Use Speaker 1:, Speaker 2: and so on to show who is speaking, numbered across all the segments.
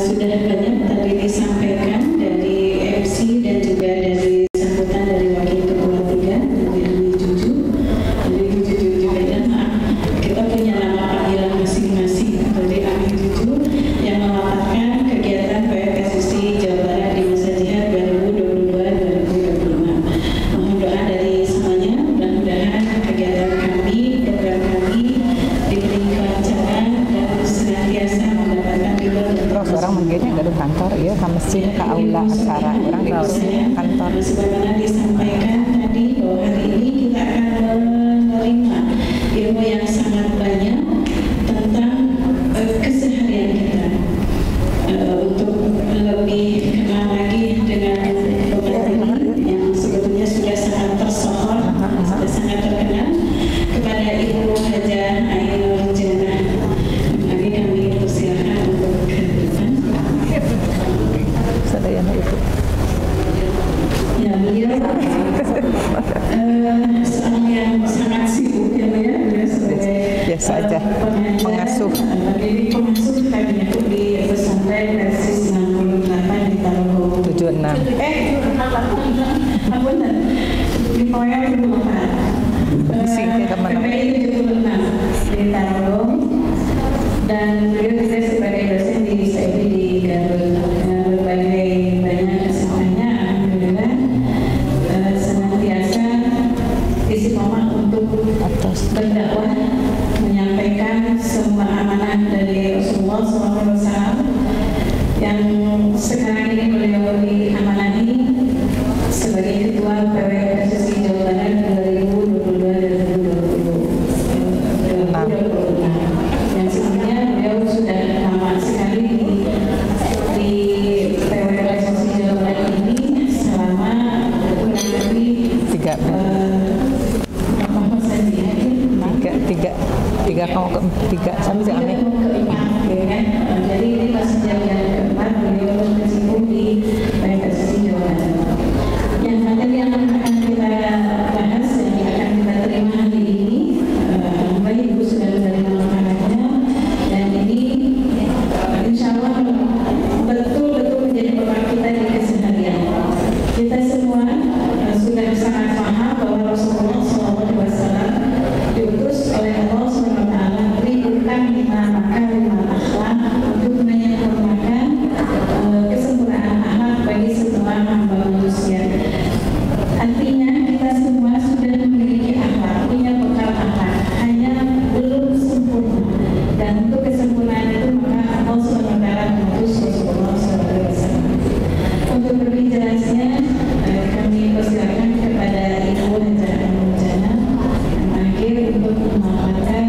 Speaker 1: sudah banyak tadi disampaikan dari MC dan juga dari sambutan dari Wakil Ketua 3 dari Juju. Jadi Juju juga kita punya nama panggilan masing-masing. Jadi Amin Juju yang melaporkan kegiatan PPSSI Jawa Barat di masa jihad 2022-2025. Mohon doa dari semuanya, mudah-mudahan kegiatan kami, program kami diberi kelancaran dan senantiasa mendapatkan ridho.
Speaker 2: Terus orang mungkinnya dari kantor ya ke mesin ke aula acara orang di kantor.
Speaker 1: Sebagaimana disampaikan tadi bahwa hari ini kita akan menerima ilmu yang sangat banyak tentang keseharian kita untuk lebih kenal lagi dengan pemateri yang sebetulnya sudah sangat tersohor, sudah sangat terkenal, kepada Ibu Hajah Ainul Jannah. Lagi kami persilakan untuk ke depan.
Speaker 2: Sadayana itu.
Speaker 1: Ya, beliau seorang yang sangat sibuk ya, beliau sebagai
Speaker 2: biasa aja pengasuh
Speaker 1: kami itu di pesantren versi 98 di Tarogong
Speaker 2: 76.
Speaker 1: Apunten di Poya 74 PPI 76 di Tarogong, dan beliau juga sebagai dosen di SAID di Garut. Berbagai banyak kesaksiannya, alhamdulillah senantiasa istiqomah untuk berdakwah, menyampaikan semua amanah dari Rasulullah SAW yang sekarang ini beliau diamanahi sebagai Ketua PPSSI Jawa Barat 2022-2025. Yang sebelumnya beliau sudah lama sekali di PPSSI Jawa Barat ini selama kurang lebih
Speaker 2: 3 sampai amin.
Speaker 1: Jadi ini masih jam yang keempat beliau berkecimpung di PPSSI Jawa Barat. Yang materi yang akan kita bahas, yang akan kita terima hari ini, Bapak Ibu sudah menerima makanannya, dan ini insya Allah betul-betul menjadi bekal kita di keseharian. Kita semua sudah sangat paham bahwa Rasulullah SAW diutus oleh Allah SWT berikan 5 akhlak untuk menyempurnakan kesempurnaan akhlak bagi semua hamba manusia. Artinya kita semua sudah memiliki akhlak, punya bekal akhlak, hanya belum sempurna. Dan untuk kesempurnaan itu maka Allah SWT mengutus Rasulullah SAW. Untuk lebih jelasnya kami persilakan kepada Ibu Hajah Ainul Jannah yang akhir untuk memaparkan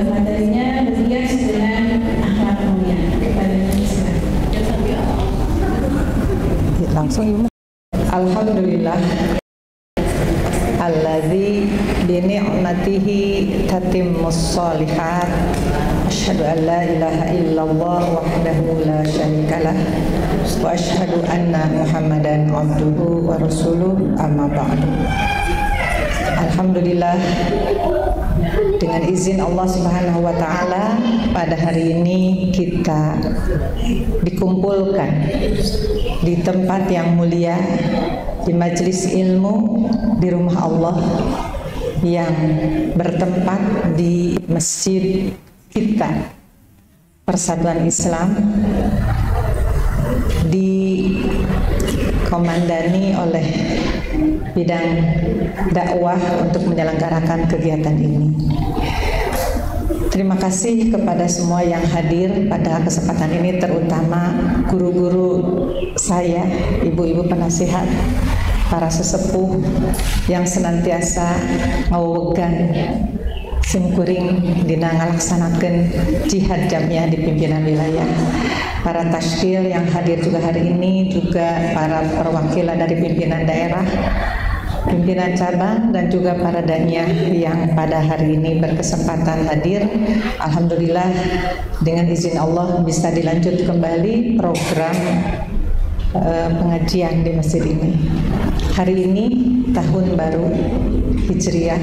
Speaker 1: materinya berhias dengan akhlak mulia. Kepada Islam.
Speaker 2: Langsung Ibu. Alhamdulillah alladzi bi ni'matihi tatimmus shalihat. Asyhadu an la ilaha illallah wahdahu la syarikalah wa asyhadu anna Muhammadan abduhu wa rasuluh, amma ba'du. Alhamdulillah, dengan izin Allah Subhanahu wa taala pada hari ini kita dikumpulkan di tempat yang mulia, di majelis ilmu di rumah Allah yang bertempat di masjid kita, Persatuan Islam, dikomandani oleh bidang dakwah untuk menyelenggarakan kegiatan ini. Terima kasih kepada semua yang hadir pada kesempatan ini, terutama guru-guru saya, ibu-ibu penasihat, para sesepuh yang senantiasa ngawegan simkuring dina ngalaksanakeun jihad jamiah di pimpinan wilayah, para tasdil yang hadir juga hari ini, juga para perwakilan dari pimpinan daerah, pimpinan cabang, dan juga para danyah yang pada hari ini berkesempatan hadir. Alhamdulillah, dengan izin Allah bisa dilanjut kembali program pengajian di masjid ini. Hari ini tahun baru Hijriah,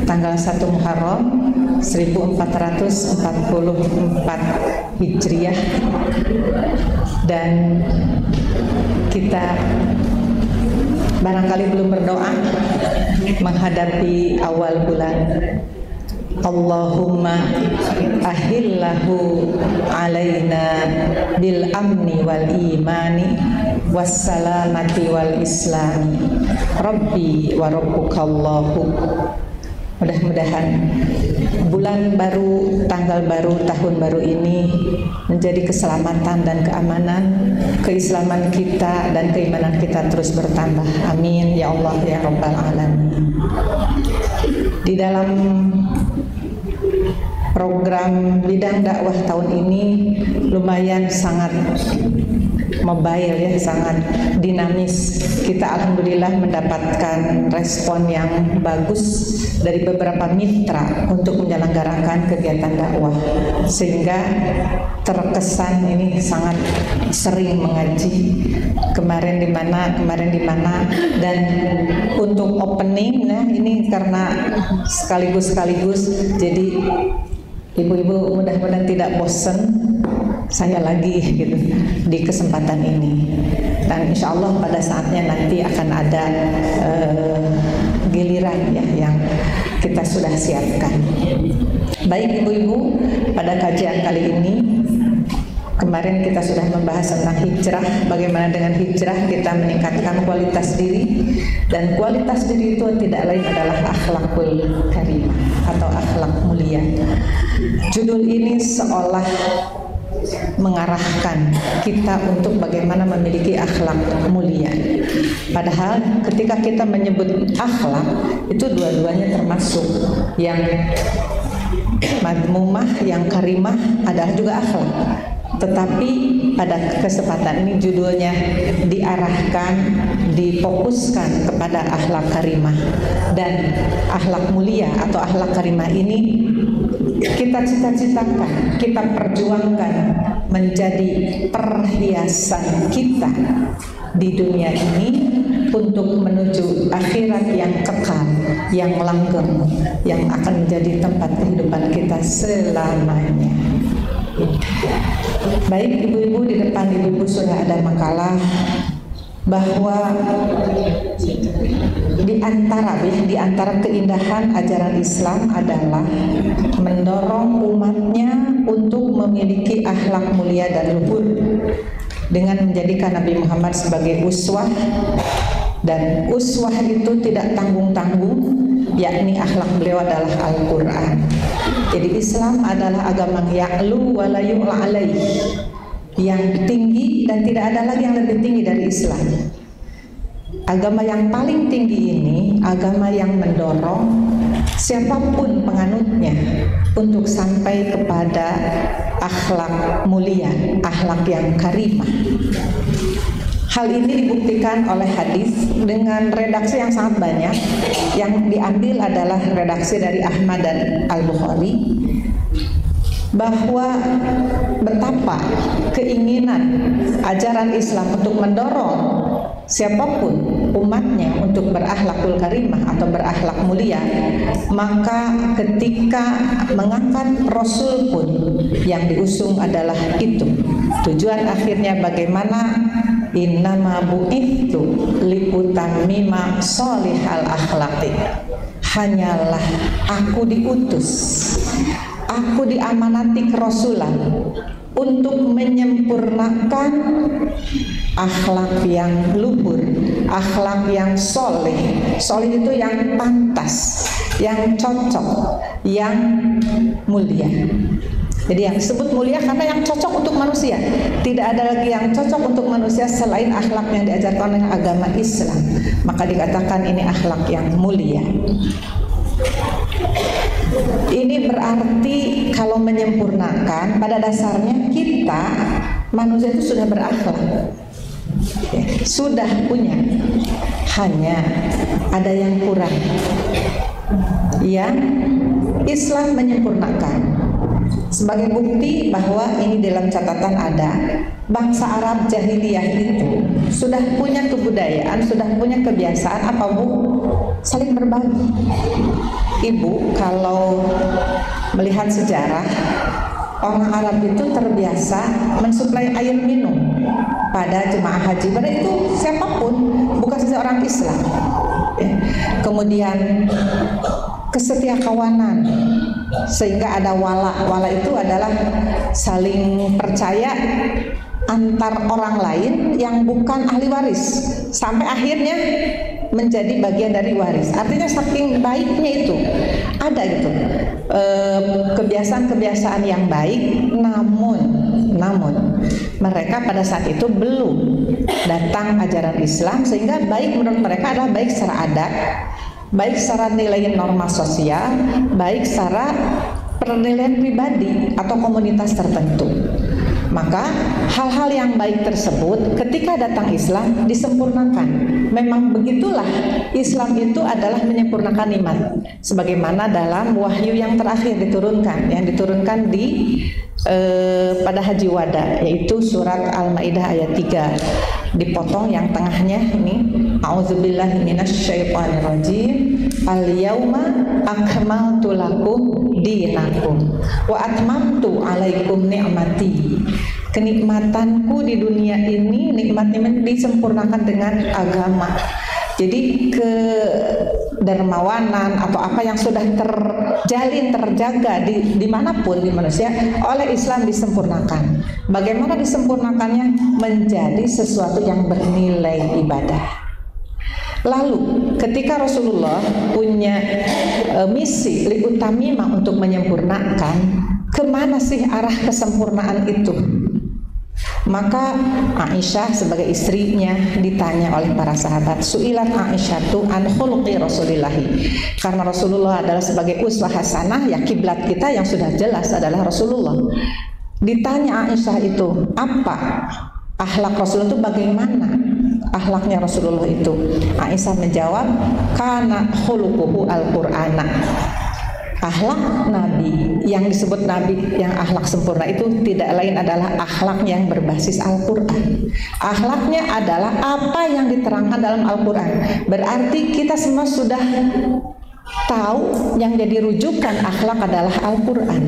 Speaker 2: tanggal 1 Muharram 1444 Hijriah, dan kita barangkali belum berdoa menghadapi awal bulan. Allahumma ahillahu alaina bil amni wal imani wassalamati wal islami rabbi wa rabbukallahu. Mudah-mudahan bulan baru, tanggal baru, tahun baru ini menjadi keselamatan dan keamanan, keislaman kita dan keimanan kita terus bertambah. Amin ya Allah ya Rabbal Alamin. Di dalam program bidang dakwah tahun ini lumayan sangat mobile ya, sangat dinamis. Kita alhamdulillah mendapatkan respon yang bagus dari beberapa mitra untuk menyelenggarakan kegiatan dakwah, sehingga terkesan ini sangat sering mengaji. Kemarin di mana, dan untuk opening, nah ini karena sekaligus jadi ibu-ibu mudah-mudahan tidak bosan saya lagi gitu di kesempatan ini, dan insya Allah pada saatnya nanti akan ada giliran ya yang kita sudah siapkan. Baik ibu-ibu, pada kajian kali ini kemarin kita sudah membahas tentang hijrah, bagaimana dengan hijrah kita meningkatkan kualitas diri, dan kualitas diri itu tidak lain adalah akhlakul karimah atau akhlak mulia. Judul ini seolah mengarahkan kita untuk bagaimana memiliki akhlak mulia. Padahal ketika kita menyebut akhlak, itu dua-duanya termasuk. Yang madmumah, yang karimah adalah juga akhlak. Tetapi pada kesempatan ini judulnya diarahkan, difokuskan kepada akhlak karimah. Dan akhlak mulia atau akhlak karimah ini kita cita-citakan, kita perjuangkan menjadi perhiasan kita di dunia ini untuk menuju akhirat yang kekal, yang langgeng, yang akan menjadi tempat kehidupan kita selamanya. Baik ibu-ibu, di depan ibu-ibu sudah ada makalah bahwa di antara keindahan ajaran Islam adalah mendorong umatnya untuk memiliki akhlak mulia dan luhur dengan menjadikan Nabi Muhammad sebagai uswah, dan uswah itu tidak tanggung-tanggung, yakni akhlak beliau adalah Al-Quran. Jadi Islam adalah agama ya'lu wa la yu'la alaih, yang tinggi dan tidak ada lagi yang lebih tinggi dari Islam. Agama yang paling tinggi ini agama yang mendorong siapapun penganutnya untuk sampai kepada akhlak mulia, akhlak yang karimah. Hal ini dibuktikan oleh hadis dengan redaksi yang sangat banyak. Yang diambil adalah redaksi dari Ahmad dan Al-Bukhari, bahwa betapa keinginan ajaran Islam untuk mendorong siapapun umatnya untuk berakhlakul karimah atau berakhlak mulia, maka ketika mengangkat Rasul pun yang diusung adalah itu. Tujuan akhirnya bagaimana innama bu'ithu liutammima sholihal akhlaqi, hanyalah aku diutus, aku diamanati kerasulan untuk menyempurnakan akhlak yang luhur, akhlak yang soleh. Soleh itu yang pantas, yang cocok, yang mulia. Jadi yang disebut mulia karena yang cocok untuk manusia. Tidak ada lagi yang cocok untuk manusia selain akhlak yang diajarkan oleh agama Islam. Maka dikatakan ini akhlak yang mulia. Ini berarti kalau menyempurnakan, pada dasarnya kita manusia itu sudah berakhlak, sudah punya, hanya ada yang kurang, yang Islam menyempurnakan. Sebagai bukti bahwa ini dalam catatan ada, bangsa Arab jahiliyah itu sudah punya kebudayaan, sudah punya kebiasaan apa Bu? Saling berbagi. Ibu kalau melihat sejarah, orang Arab itu terbiasa mensuplai air minum pada jemaah haji. Pada itu siapapun, bukan saja orang Islam. Kemudian kesetiakawanan, sehingga ada wala. Wala itu adalah saling percaya antar orang lain yang bukan ahli waris, sampai akhirnya menjadi bagian dari waris. Artinya saking baiknya itu ada gitu kebiasaan-kebiasaan yang baik, namun mereka pada saat itu belum datang ajaran Islam, sehingga baik menurut mereka adalah baik secara adat, baik secara nilai norma sosial, baik secara penilaian pribadi atau komunitas tertentu. Maka hal-hal yang baik tersebut ketika datang Islam disempurnakan. Memang begitulah, Islam itu adalah menyempurnakan iman, sebagaimana dalam wahyu yang terakhir diturunkan, yang diturunkan di pada Haji Wada, yaitu surat Al-Maidah ayat 3. Dipotong yang tengahnya ini, a'udzubillahi minasyaitonirrajim, al-yauma akmaltu lakum dinakum wa atmamtu alaikum ni'mati. Kenikmatanku di dunia ini, nikmat-nikmat disempurnakan dengan agama. Jadi kedermawanan atau apa yang sudah terjalin, terjaga dimanapun di manusia oleh Islam disempurnakan. Bagaimana disempurnakannya? Menjadi sesuatu yang bernilai ibadah. Lalu ketika Rasulullah punya misi liutamima untuk menyempurnakan, kemana sih arah kesempurnaan itu? Maka Aisyah sebagai istrinya ditanya oleh para sahabat, su'ilat Aisyah tu an khuluqi Rasulillahi, karena Rasulullah adalah sebagai uswah hasanah, ya kiblat kita yang sudah jelas adalah Rasulullah. Ditanya Aisyah itu, apa akhlak Rasulullah itu, bagaimana akhlaknya Rasulullah itu? Aisyah menjawab, kana khuluquhu al-Qur'ana. Akhlak Nabi, yang disebut Nabi yang akhlak sempurna itu tidak lain adalah akhlak yang berbasis Al-Quran. Akhlaknya adalah apa yang diterangkan dalam Al-Quran. Berarti kita semua sudah tahu yang jadi rujukan akhlak adalah Al-Quran.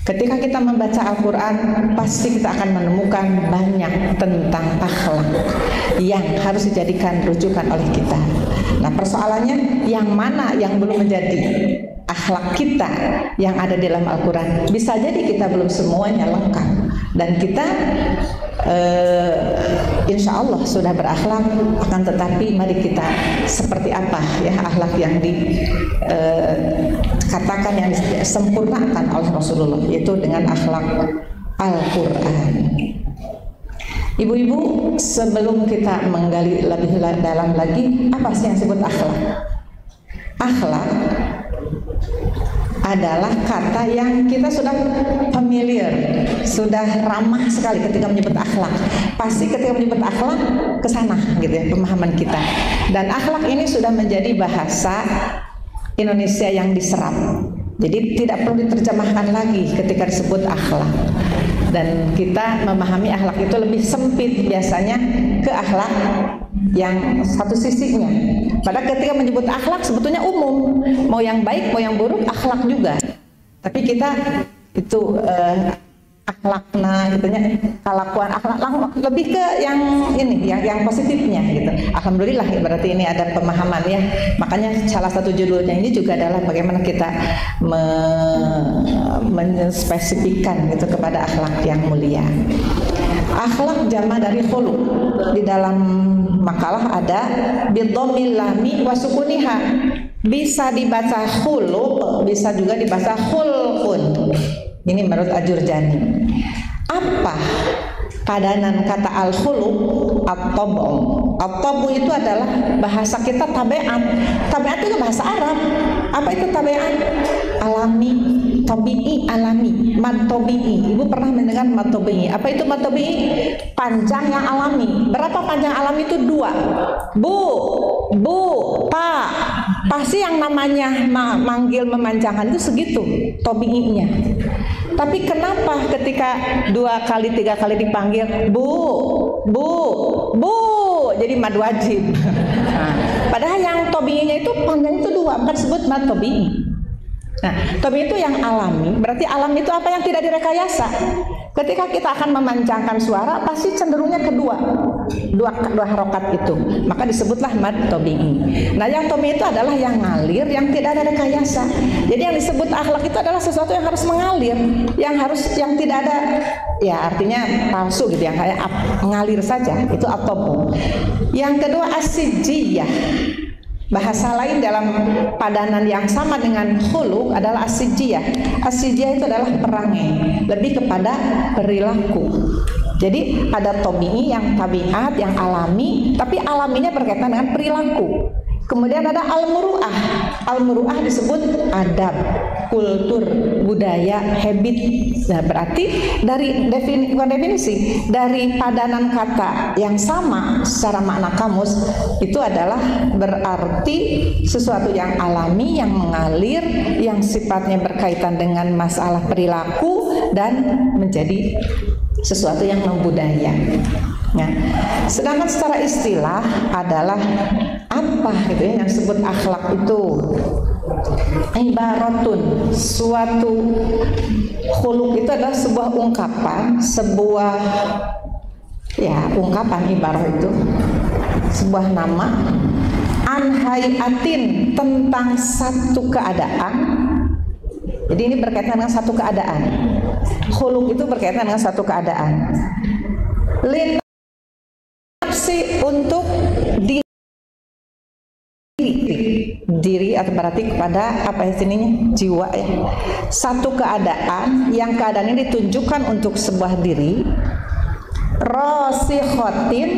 Speaker 2: Ketika kita membaca Al-Quran, pasti kita akan menemukan banyak tentang akhlak yang harus dijadikan rujukan oleh kita. Nah, persoalannya yang mana yang belum menjadi akhlak kita yang ada di dalam Al-Quran? Bisa jadi kita belum semuanya lengkap, dan kita insya Allah sudah berakhlak, akan tetapi mari kita seperti apa ya akhlak yang dikatakan yang disempurnakan oleh Rasulullah, yaitu dengan akhlak Al-Quran. Ibu-ibu, sebelum kita menggali lebih dalam lagi, apa sih yang disebut akhlak? Akhlak adalah kata yang kita sudah familiar, sudah ramah sekali ketika menyebut akhlak. Pasti ketika menyebut akhlak ke sana gitu ya pemahaman kita. Dan akhlak ini sudah menjadi bahasa Indonesia yang diserap. Jadi tidak perlu diterjemahkan lagi ketika disebut akhlak. Dan kita memahami akhlak itu lebih sempit biasanya ke akhlak yang satu sisinya. Padahal ketika menyebut akhlak sebetulnya umum, mau yang baik mau yang buruk akhlak juga. Tapi kita itu akhlakna gitunya, kelakuan akhlak lebih ke yang ini, yang positifnya gitu. Alhamdulillah berarti ini ada pemahaman ya. Makanya salah satu judulnya ini juga adalah bagaimana kita menspesifikkan gitu kepada akhlak yang mulia. Akhlak jama dari khuluq. Di dalam makalah ada bidhammil lami wa sukuniha. Bisa dibaca khuluq, bisa juga dibaca khulqun. Ini menurut Al-Jurjani. Apa padanan kata al-khuluq? At-tabu. At-tabu itu adalah bahasa kita tabiat. Tabiat itu bahasa Arab. Apa itu tabiat? Alami, Tobi'i alami, mad tobi'i. Ibu pernah mendengar mad tobi'i? Apa itu mad tobi'i? Panjang yang alami. Berapa panjang alami itu? 2. Bu, pak. Pasti yang namanya manggil memanjangkan itu segitu tobi'inya. Tapi kenapa ketika 2 kali 3 kali dipanggil bu, jadi mad wajib. Nah, padahal yang tobi'inya itu panjang itu 2, maka disebut mad tobi'i. Nah, tobi'i itu yang alami. Berarti alami itu apa yang tidak direkayasa. Ketika kita akan memanjangkan suara, pasti cenderungnya kedua harokat itu. Maka disebutlah mad tobi'i. Nah, yang tobi'i itu adalah yang ngalir, yang tidak ada rekayasa. Jadi yang disebut akhlak itu adalah sesuatu yang harus mengalir, yang tidak ada, ya artinya palsu gitu, yang kayak mengalir saja. Itu atopo. Yang kedua as-sijiyah. Bahasa lain dalam padanan yang sama dengan khuluq adalah as-sijiyah. As-sijiyah itu adalah perangai, lebih kepada perilaku. Jadi ada tobi'i yang tabiat, yang alami, tapi alaminya berkaitan dengan perilaku. Kemudian ada al-muru'ah. Al-muru'ah disebut adab, kultur, budaya, habit. Nah, berarti dari definisi dari padanan kata yang sama secara makna kamus itu adalah berarti sesuatu yang alami, yang mengalir, yang sifatnya berkaitan dengan masalah perilaku dan menjadi sesuatu yang membudaya. Nah, sedangkan secara istilah adalah apa gitu ya yang disebut akhlak itu? Ibaratun, suatu khuluq itu adalah sebuah ungkapan, sebuah ungkapan ibarat itu sebuah nama anhayatin tentang satu keadaan. Jadi ini berkaitan dengan satu keadaan. Khuluq itu berkaitan dengan satu keadaan. Untuk diri atau berarti kepada apa istilahnya jiwa ya, satu keadaan yang keadaan ini ditunjukkan untuk sebuah diri. Rosikhotin,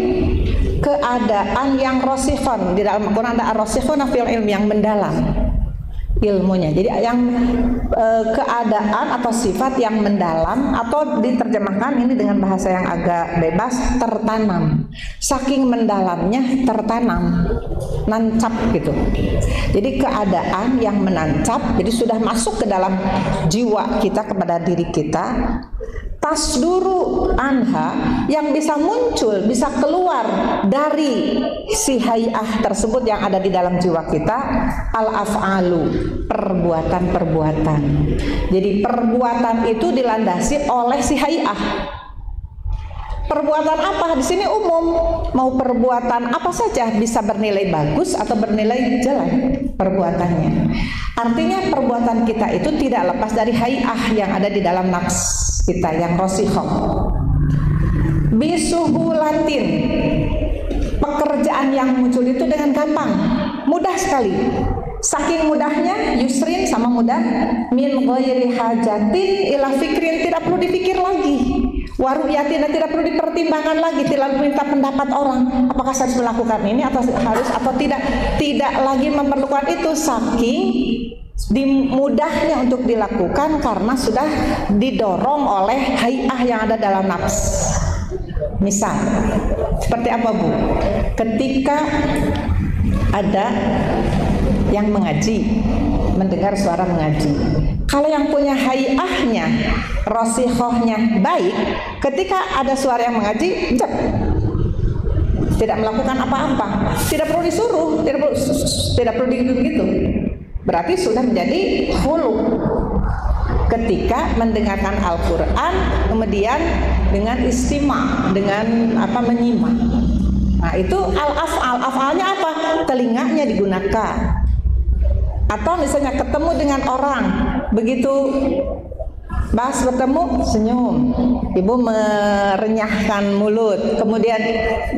Speaker 2: keadaan yang rosikhon, di dalam Al-Quran ada ar-rosikhon fil ilm, yang mendalam ilmunya. Jadi yang keadaan atau sifat yang mendalam, atau diterjemahkan ini dengan bahasa yang agak bebas, tertanam. Saking mendalamnya tertanam, nancap gitu. Jadi keadaan yang menancap, jadi sudah masuk ke dalam jiwa kita, kepada diri kita. Tasduru anha, yang bisa muncul, bisa keluar dari si hay'ah tersebut yang ada di dalam jiwa kita, al-af'alu, perbuatan-perbuatan. Jadi perbuatan itu dilandasi oleh si hay'ah. Perbuatan apa? Di sini umum, mau perbuatan apa saja bisa bernilai bagus atau bernilai jelek perbuatannya. Artinya perbuatan kita itu tidak lepas dari hay'ah yang ada di dalam nafs kita yang rosikhah. Bisuhulatin, pekerjaan yang muncul itu dengan gampang, mudah sekali. Saking mudahnya, yusrin sama mudah, min ghairi hajatin ila fikrin, tidak perlu dipikir lagi. Waruyatin, tidak perlu dipertimbangkan lagi, tidak minta pendapat orang apakah saya harus melakukan ini atau harus atau tidak lagi memerlukan itu. Saking mudahnya untuk dilakukan karena sudah didorong oleh hay'ah yang ada dalam nafs. Misal seperti apa Bu? Ketika ada yang mengaji, mendengar suara mengaji, kalau yang punya hay'ahnya, rosikhahnya baik, ketika ada suara yang mengaji, tidak melakukan apa-apa, tidak perlu disuruh, tidak perlu gitu. Berarti sudah menjadi khuluq. Ketika mendengarkan Al-Quran, kemudian dengan istima, dengan menyimak. Nah itu al-af'alnya apa? Telinganya digunakan. Atau misalnya ketemu dengan orang, begitu Bas bertemu, senyum. Ibu merenyahkan mulut, kemudian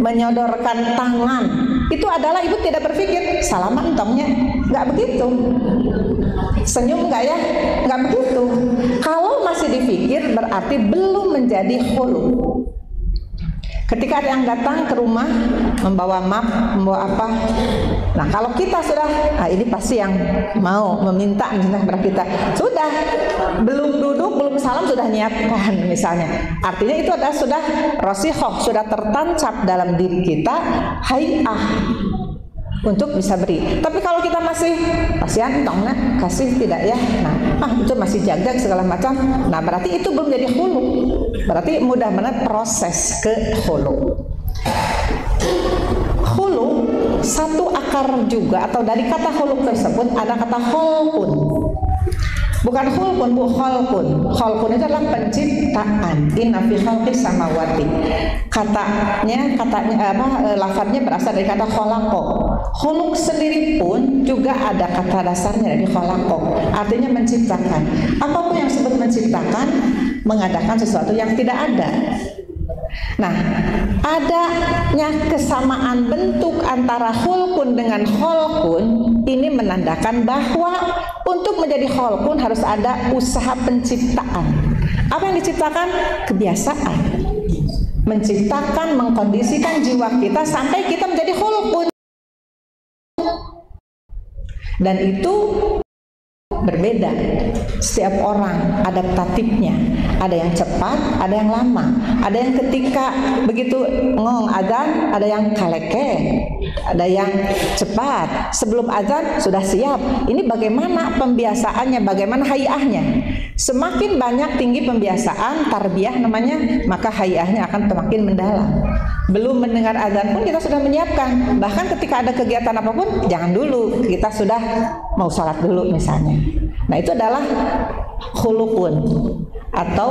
Speaker 2: menyodorkan tangan. Itu adalah ibu tidak berpikir salaman entongnya, nggak begitu. Senyum nggak ya, nggak begitu. Kalau masih dipikir berarti belum menjadi khuluq. Ketika ada yang datang ke rumah membawa map, membawa apa, nah kalau kita sudah, ini pasti yang mau meminta kepada kita, sudah belum duduk, belum salam sudah nyiapkan misalnya, artinya itu adalah sudah rosikhoh, sudah tertancap dalam diri kita hay'ah untuk bisa beri. Tapi kalau kita masih kasihan tong nak kasih tidak ya, nah itu masih jaga segala macam, nah berarti itu belum jadi khulu, berarti mudah-mudahan proses ke khulu. Khulu satu akar juga, atau dari kata khulu tersebut ada kata kholqun, bukan khulqun, bu kholqun. Kholqun itu adalah penciptaan. Inna fi khalqis samawati, lafadznya berasal dari kata kholaqo. Khuluq sendiri pun juga ada kata dasarnya dari kholaqo, artinya menciptakan. Apapun yang disebut menciptakan, mengadakan sesuatu yang tidak ada. Nah, adanya kesamaan bentuk antara khulqun dengan kholqun ini menandakan bahwa untuk menjadi kholqun harus ada usaha penciptaan. Apa yang diciptakan? Kebiasaan. Menciptakan, mengkondisikan jiwa kita sampai kita menjadi khulqun. Dan itu berbeda, setiap orang adaptatifnya, ada yang cepat, ada yang lama, ada yang ketika begitu ngong azan, ada yang kaleke, ada yang cepat, sebelum azan sudah siap. Ini bagaimana pembiasaannya, bagaimana hayahnya. Semakin banyak tinggi pembiasaan, tarbiyah namanya, maka hayahnya akan semakin mendalam. Belum mendengar azan pun kita sudah menyiapkan. Bahkan ketika ada kegiatan apapun, jangan dulu, kita sudah mau sholat dulu misalnya. Nah itu adalah khuluqun, atau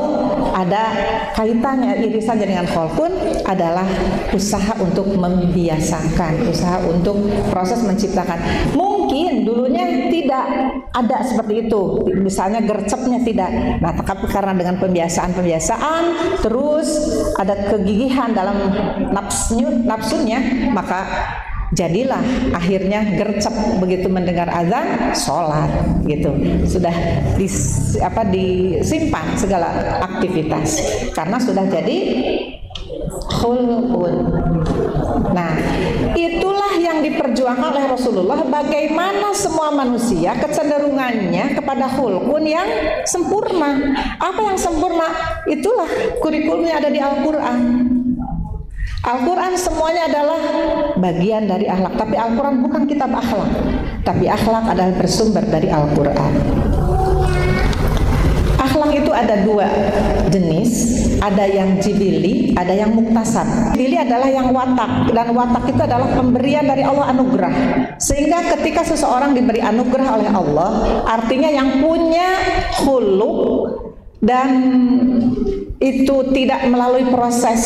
Speaker 2: ada kaitannya irisannya dengan kholqun adalah usaha untuk membiasakan, usaha untuk proses menciptakan. Mungkin dulunya tidak ada seperti itu, misalnya gercepnya tidak. Nah tapi karena dengan pembiasaan terus ada kegigihan dalam nafsunya, maka jadilah akhirnya gercep begitu mendengar azan, sholat gitu. Sudah disimpan segala aktivitas karena sudah jadi khulqun. Nah, itulah yang diperjuangkan oleh Rasulullah, bagaimana semua manusia kecenderungannya kepada khulqun yang sempurna. Apa yang sempurna? Itulah kurikulumnya ada di Al-Quran. Al-Quran semuanya adalah bagian dari akhlak, tapi Al-Quran bukan kitab akhlak, tapi akhlak adalah bersumber dari Al-Quran. Akhlak itu ada dua jenis, ada yang jibili, ada yang muktasab. Jibili adalah yang watak, dan watak itu adalah pemberian dari Allah, anugerah. Sehingga ketika seseorang diberi anugerah oleh Allah, artinya yang punya khuluq dan itu tidak melalui proses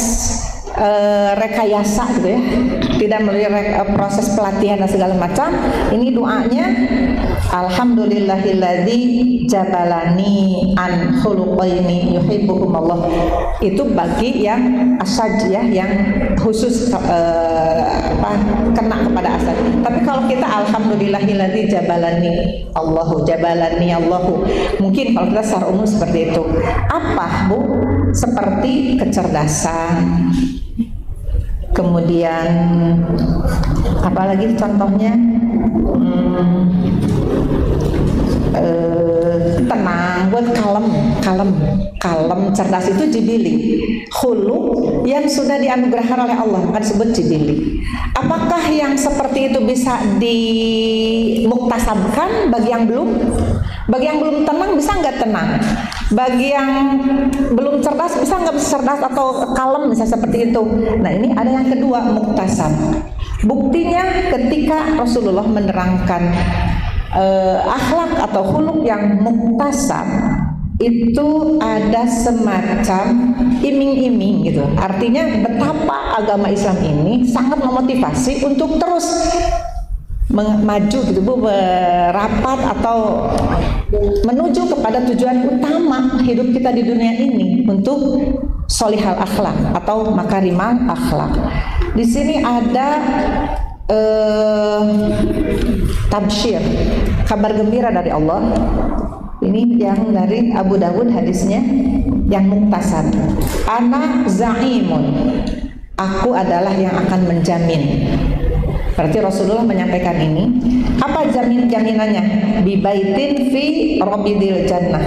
Speaker 2: rekayasa gitu ya, tidak melalui proses pelatihan dan segala macam. Ini doanya, alhamdulillahilladzi jabalani an khuluqaini yuhibbuhumullah. Itu bagi yang asaj ya, yang khusus kena kepada asaj. Tapi kalau kita alhamdulillahilladzi jabalani Allahu, jabalani Allahu, mungkin kalau kita secara umum seperti itu. Apa Bu? Seperti kecerdasan, kemudian apalagi contohnya, tenang, buat kalem, cerdas itu jibili. Khuluq yang sudah dianugerahkan oleh Allah maka disebut jibili. Apakah yang seperti itu bisa dimuktasabkan bagi yang belum? Bagi yang belum tenang bisa nggak tenang? Bagi yang belum cerdas bisa nggak cerdas atau kalem, bisa seperti itu. Nah ini ada yang kedua, muktasab. Buktinya ketika Rasulullah menerangkan akhlak atau khuluq yang muktasab, itu ada semacam iming-iming gitu. Artinya betapa agama Islam ini sangat memotivasi untuk terus maju gitu Bu, merapat atau menuju kepada tujuan utama hidup kita di dunia ini, untuk solihal akhlak atau makarimal akhlak. Di sini ada tabsyir, kabar gembira dari Allah. Ini yang dari Abu Dawud hadisnya, yang muktasab. Ana za'imun, aku adalah yang akan menjamin. Berarti Rasulullah menyampaikan ini. Apa jaminannya? Bibaitin fi robidil jannah.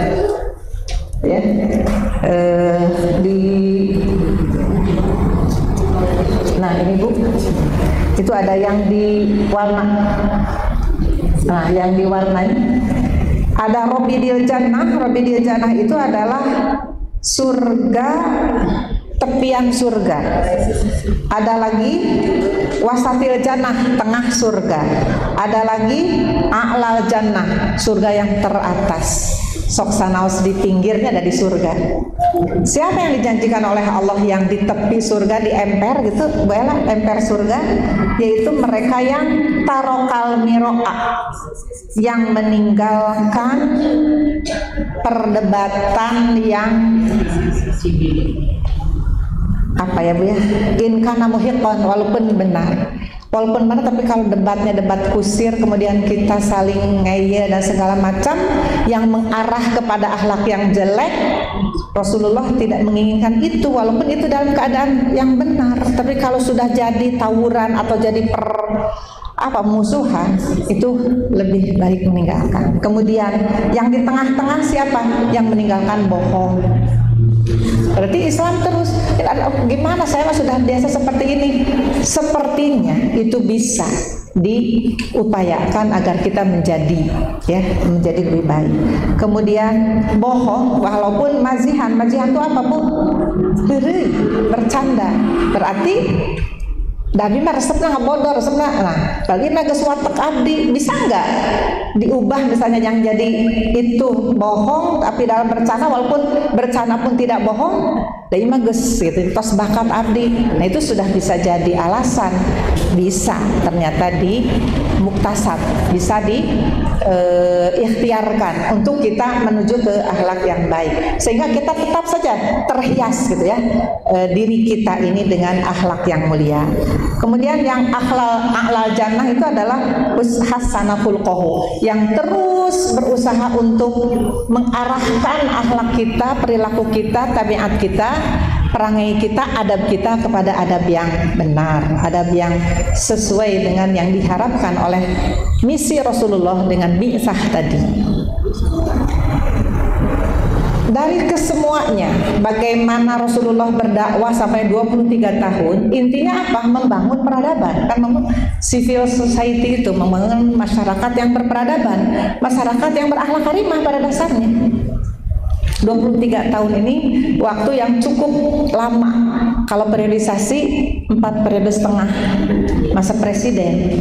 Speaker 2: Ya, nah ini Bu, itu ada yang diwarna. Nah, yang diwarnai ada robidil jannah. Robidil jannah itu adalah surga, tepian surga. Ada lagi wasatil jannah, tengah surga. Ada lagi a'lal jannah, surga yang teratas. Sok sanaos di pinggirnya ada di surga. Siapa yang dijanjikan oleh Allah yang di tepi surga, di emper gitu, bolehlah emper surga, yaitu mereka yang tarokal miro'a, yang meninggalkan perdebatan yang apa ya Bu ya, inkana muhiton, walaupun benar tapi kalau debatnya debat kusir, kemudian kita saling ngeye dan segala macam yang mengarah kepada akhlak yang jelek, Rasulullah tidak menginginkan itu, walaupun itu dalam keadaan yang benar. Tapi kalau sudah jadi tawuran atau jadi musuhan, itu lebih baik meninggalkan. Kemudian yang di tengah-tengah siapa? Yang meninggalkan bohong. Berarti Islam terus, gimana saya sudah biasa seperti ini. Sepertinya itu bisa diupayakan agar kita menjadi lebih baik. Kemudian bohong, walaupun mazihan itu apa Bu? Bercanda. Berarti Dabi mah resepnya nggak bodor, resepnya. Nah, bagi mah gesuatek abdi, bisa nggak diubah misalnya yang jadi itu bohong, tapi dalam bercanda, walaupun bercanda pun tidak bohong, Dabi mah ges gitu, tos bakat abdi. Nah itu sudah bisa jadi alasan, bisa ternyata di muktasab, bisa di ikhtiarkan untuk kita menuju ke akhlak yang baik, sehingga kita tetap saja terhias gitu ya, diri kita ini dengan akhlak yang mulia. Kemudian yang a'lal jannah itu adalah hasanah khulquhu, yang terus berusaha untuk mengarahkan akhlak kita, perilaku kita, tabiat kita, perangai kita, adab kita kepada adab yang benar, adab yang sesuai dengan yang diharapkan oleh misi Rasulullah dengan bi'sah tadi. Dari kesemuanya, bagaimana Rasulullah berdakwah sampai 23 tahun, intinya apa? Membangun peradaban. Kan membangun civil society itu, membangun masyarakat yang berperadaban, masyarakat yang berakhlak karimah pada dasarnya. 23 tahun ini waktu yang cukup lama. Kalau periodisasi 4 periode setengah masa presiden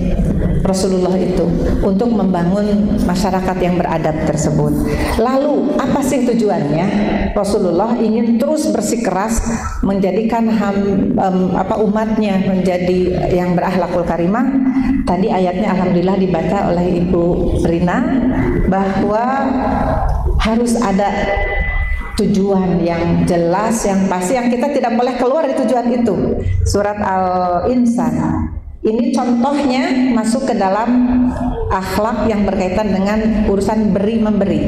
Speaker 2: Rasulullah itu untuk membangun masyarakat yang beradab tersebut. Lalu apa sih tujuannya? Rasulullah ingin terus bersikeras menjadikan umatnya menjadi yang berakhlakul karimah. Tadi ayatnya alhamdulillah dibaca oleh Ibu Rina bahwa harus ada tujuan yang jelas, yang pasti, yang kita tidak boleh keluar dari tujuan itu. Surat Al-Insan ini contohnya masuk ke dalam akhlak yang berkaitan dengan urusan beri memberi.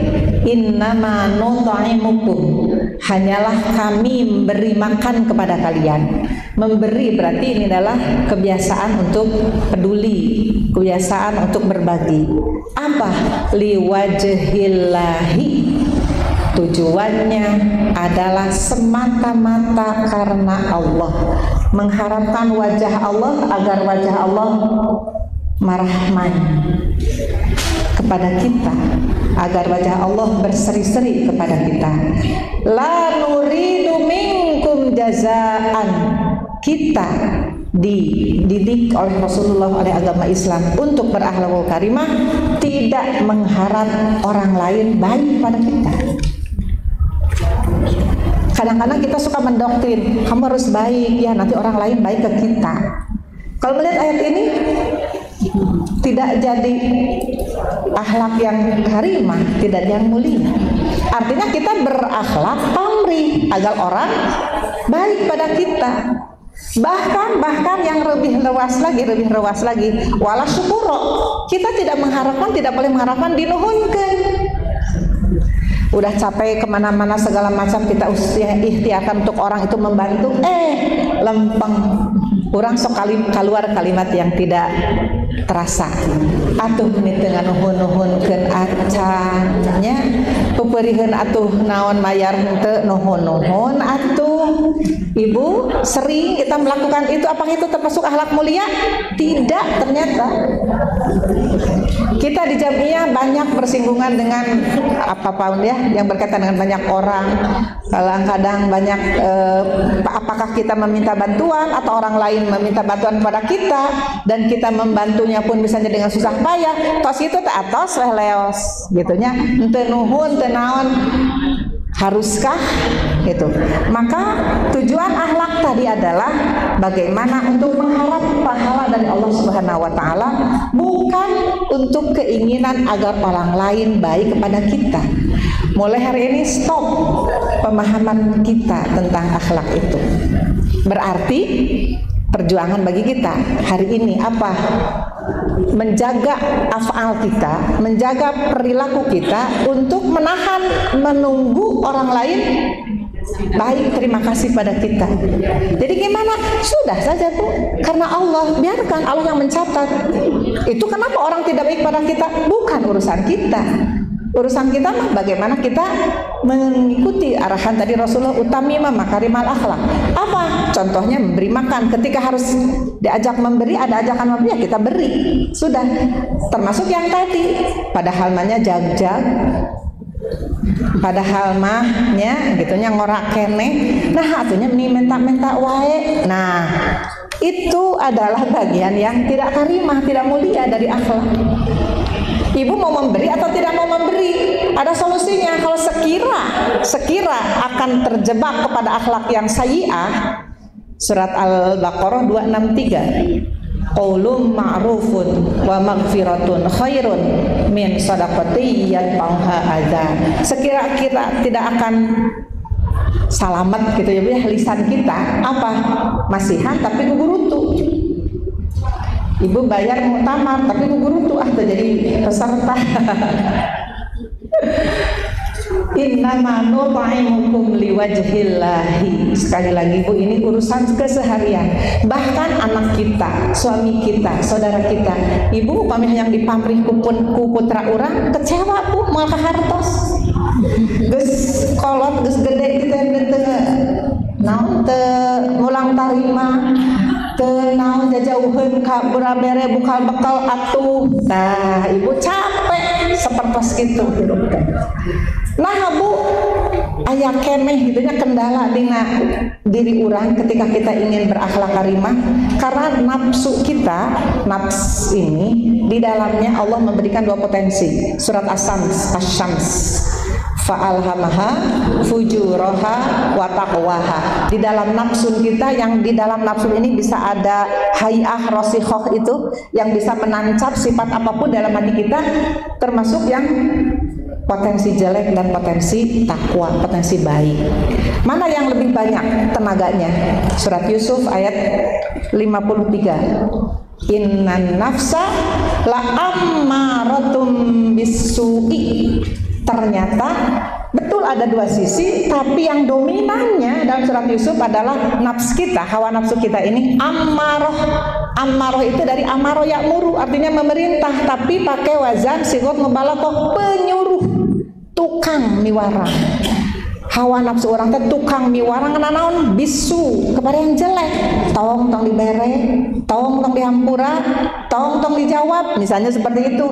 Speaker 2: Innama nut'imukum, hanyalah kami memberi makan kepada kalian. Memberi berarti ini adalah kebiasaan untuk peduli, kebiasaan untuk berbagi. Apa? Liwajhillahi, tujuannya adalah semata-mata karena Allah, mengharapkan wajah Allah, agar wajah Allah merahmati kepada kita, agar wajah Allah berseri-seri kepada kita. La nuridu minkum jazaan, kita dididik oleh Rasulullah, oleh agama Islam untuk berakhlakul karimah, tidak mengharap orang lain baik pada kita. Kadang-kadang kita suka mendoktrin, kamu harus baik ya, nanti orang lain baik ke kita. Kalau melihat ayat ini, tidak jadi akhlak yang karimah, tidak yang mulia. Artinya kita berakhlak pamrih agar orang baik pada kita. Bahkan yang lebih luas lagi, wala syukuro, kita tidak boleh mengharapkan dinuhunkeun. udah capek kemana-mana segala macam kita ikhtiarkan untuk orang itu membantu, lempeng. Kurang sok keluar kalimat yang tidak terasa. Atuh ini dengan nuhun-nuhunkeun acannya, peperiheun atuh naon mayar henteu nuhun-nuhun atuh. Ibu sering kita melakukan itu, apakah itu termasuk akhlak mulia? Tidak, ternyata. Kita di Jamiah banyak bersinggungan dengan apa-apa ya yang berkaitan dengan banyak orang. Kadang-kadang banyak apakah kita meminta bantuan atau orang lain meminta bantuan kepada kita dan kita membantunya pun misalnya dengan susah payah, tos itu teh atos weh leos gitunya, henteu nuhun teu naon. Haruskah itu? Maka tujuan akhlak tadi adalah bagaimana untuk mengharap pahala dari Allah Subhanahu wa taala, bukan untuk keinginan agar orang lain baik kepada kita. Mulai hari ini stop pemahaman kita tentang akhlak itu. Berarti perjuangan bagi kita hari ini apa? Menjaga afal kita, menjaga perilaku kita untuk menahan, menunggu orang lain baik terima kasih pada kita. Jadi gimana? Sudah saja Bu, karena Allah, biarkan Allah yang mencatat. Itu kenapa orang tidak baik pada kita? Bukan urusan kita. Urusan kita mah bagaimana kita mengikuti arahan tadi Rasulullah, utamima makarimal akhlak. Apa? Contohnya memberi makan. Ketika harus diajak memberi, ada ajakan memberi, ya kita beri. Sudah. Termasuk yang tadi. Padahal mahnya jag-jag. Padahal mahnya gitunya ngorak kene. Nah, atunya minta-minta wae. Nah, itu adalah bagian yang tidak karimah, tidak mulia dari akhlak. Ibu mau memberi atau tidak mau memberi? Ada solusinya. Kalau sekira akan terjebak kepada akhlak yang sayyi'ah, surat Al-Baqarah 263, qaulun ma'rufun wa maghfiratun khairun min shadaqati yatba'uha adza. Sekira kita tidak akan selamat gitu ya Bu, lisan kita apa? Masihan tapi gugurutu. Ibu bayar muktamar tapi gugurutu jadi peserta. Innama nut'imukum liwajhillahi. Sekali lagi Bu, ini urusan keseharian. Bahkan anak kita, suami kita, saudara kita. Ibu pamih yang dipamrih ku putra urang kecewa Bu, moal kahartos. Geus kolot geus gede kita teu naon teu mulang tarima. Naon jajauheun ka berabere bukal bekal atuh. Nah, Ibu capek sepertos gitu hidup teh. Nah, Bu, aya keneh gitunya kendala dina diri urang ketika kita ingin berakhlak karimah, karena nafsu kita, nafs ini di dalamnya Allah memberikan dua potensi. Surat Asy-Syams. Fa'alhamaha fujuraha wa taqwaha. Di dalam nafsu kita, yang di dalam nafsu ini bisa ada hay'ah rosikhoh itu yang bisa menancap sifat apapun dalam hati kita, termasuk yang potensi jelek dan potensi takwa, potensi baik. Mana yang lebih banyak tenaganya? Surat Yusuf ayat 53. Innan nafsa la ammaratum bisu'i. Ternyata betul ada dua sisi, tapi yang dominannya dalam surat Yusuf adalah nafs kita, hawa nafsu kita ini ammaroh. Ammaroh itu dari amaro ya'muru, artinya memerintah, tapi pakai wazan sigot mubalaghah, penyuruh, tukang miwarang. Hawa nafsu orang teh tukang miwarang naon bisu kepada yang jelek. Tong dibere, tong dihampura, tong dijawab, misalnya seperti itu.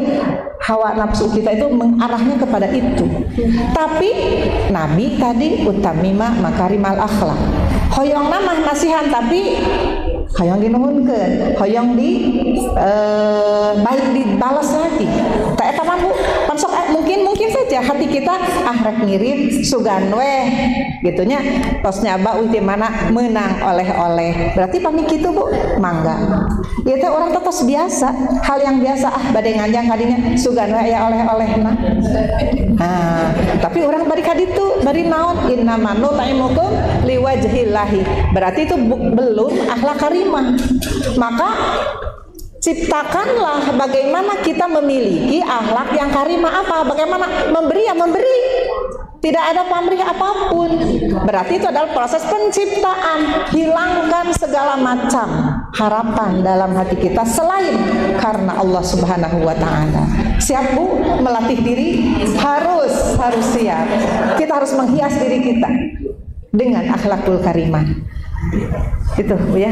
Speaker 2: Hawa nafsu kita itu mengarahnya kepada itu. Tapi Nabi tadi utamima makarimal akhlak. Hoyong namah nasihan tapi hoyong dinuhunkeun, hoyong baik dibalas lagi. Tak eta mah Bu, pansok mungkin saja hati kita rek ngirit sugan weh gitunya, tos nyaba uti mana menang oleh-oleh. Berarti pamit kitu Bu, mangga. Ieu teh orang tos biasa, hal yang biasa bade nganjang kadinya sugan weh aya oleh-olehna. Nah, tapi orang bari kaditu, bari naon innama nut'imukum liwajhillahi. Berarti itu belum akhlak karimah. Maka ciptakanlah bagaimana kita memiliki akhlak yang karimah. Apa? Bagaimana memberi, ya memberi. Tidak ada pamrih apapun. Berarti itu adalah proses penciptaan. Hilangkan segala macam harapan dalam hati kita selain karena Allah Subhanahu wa Ta'ala. Siap Bu melatih diri? Harus siap. Kita harus menghias diri kita dengan akhlakul karimah. Itu ya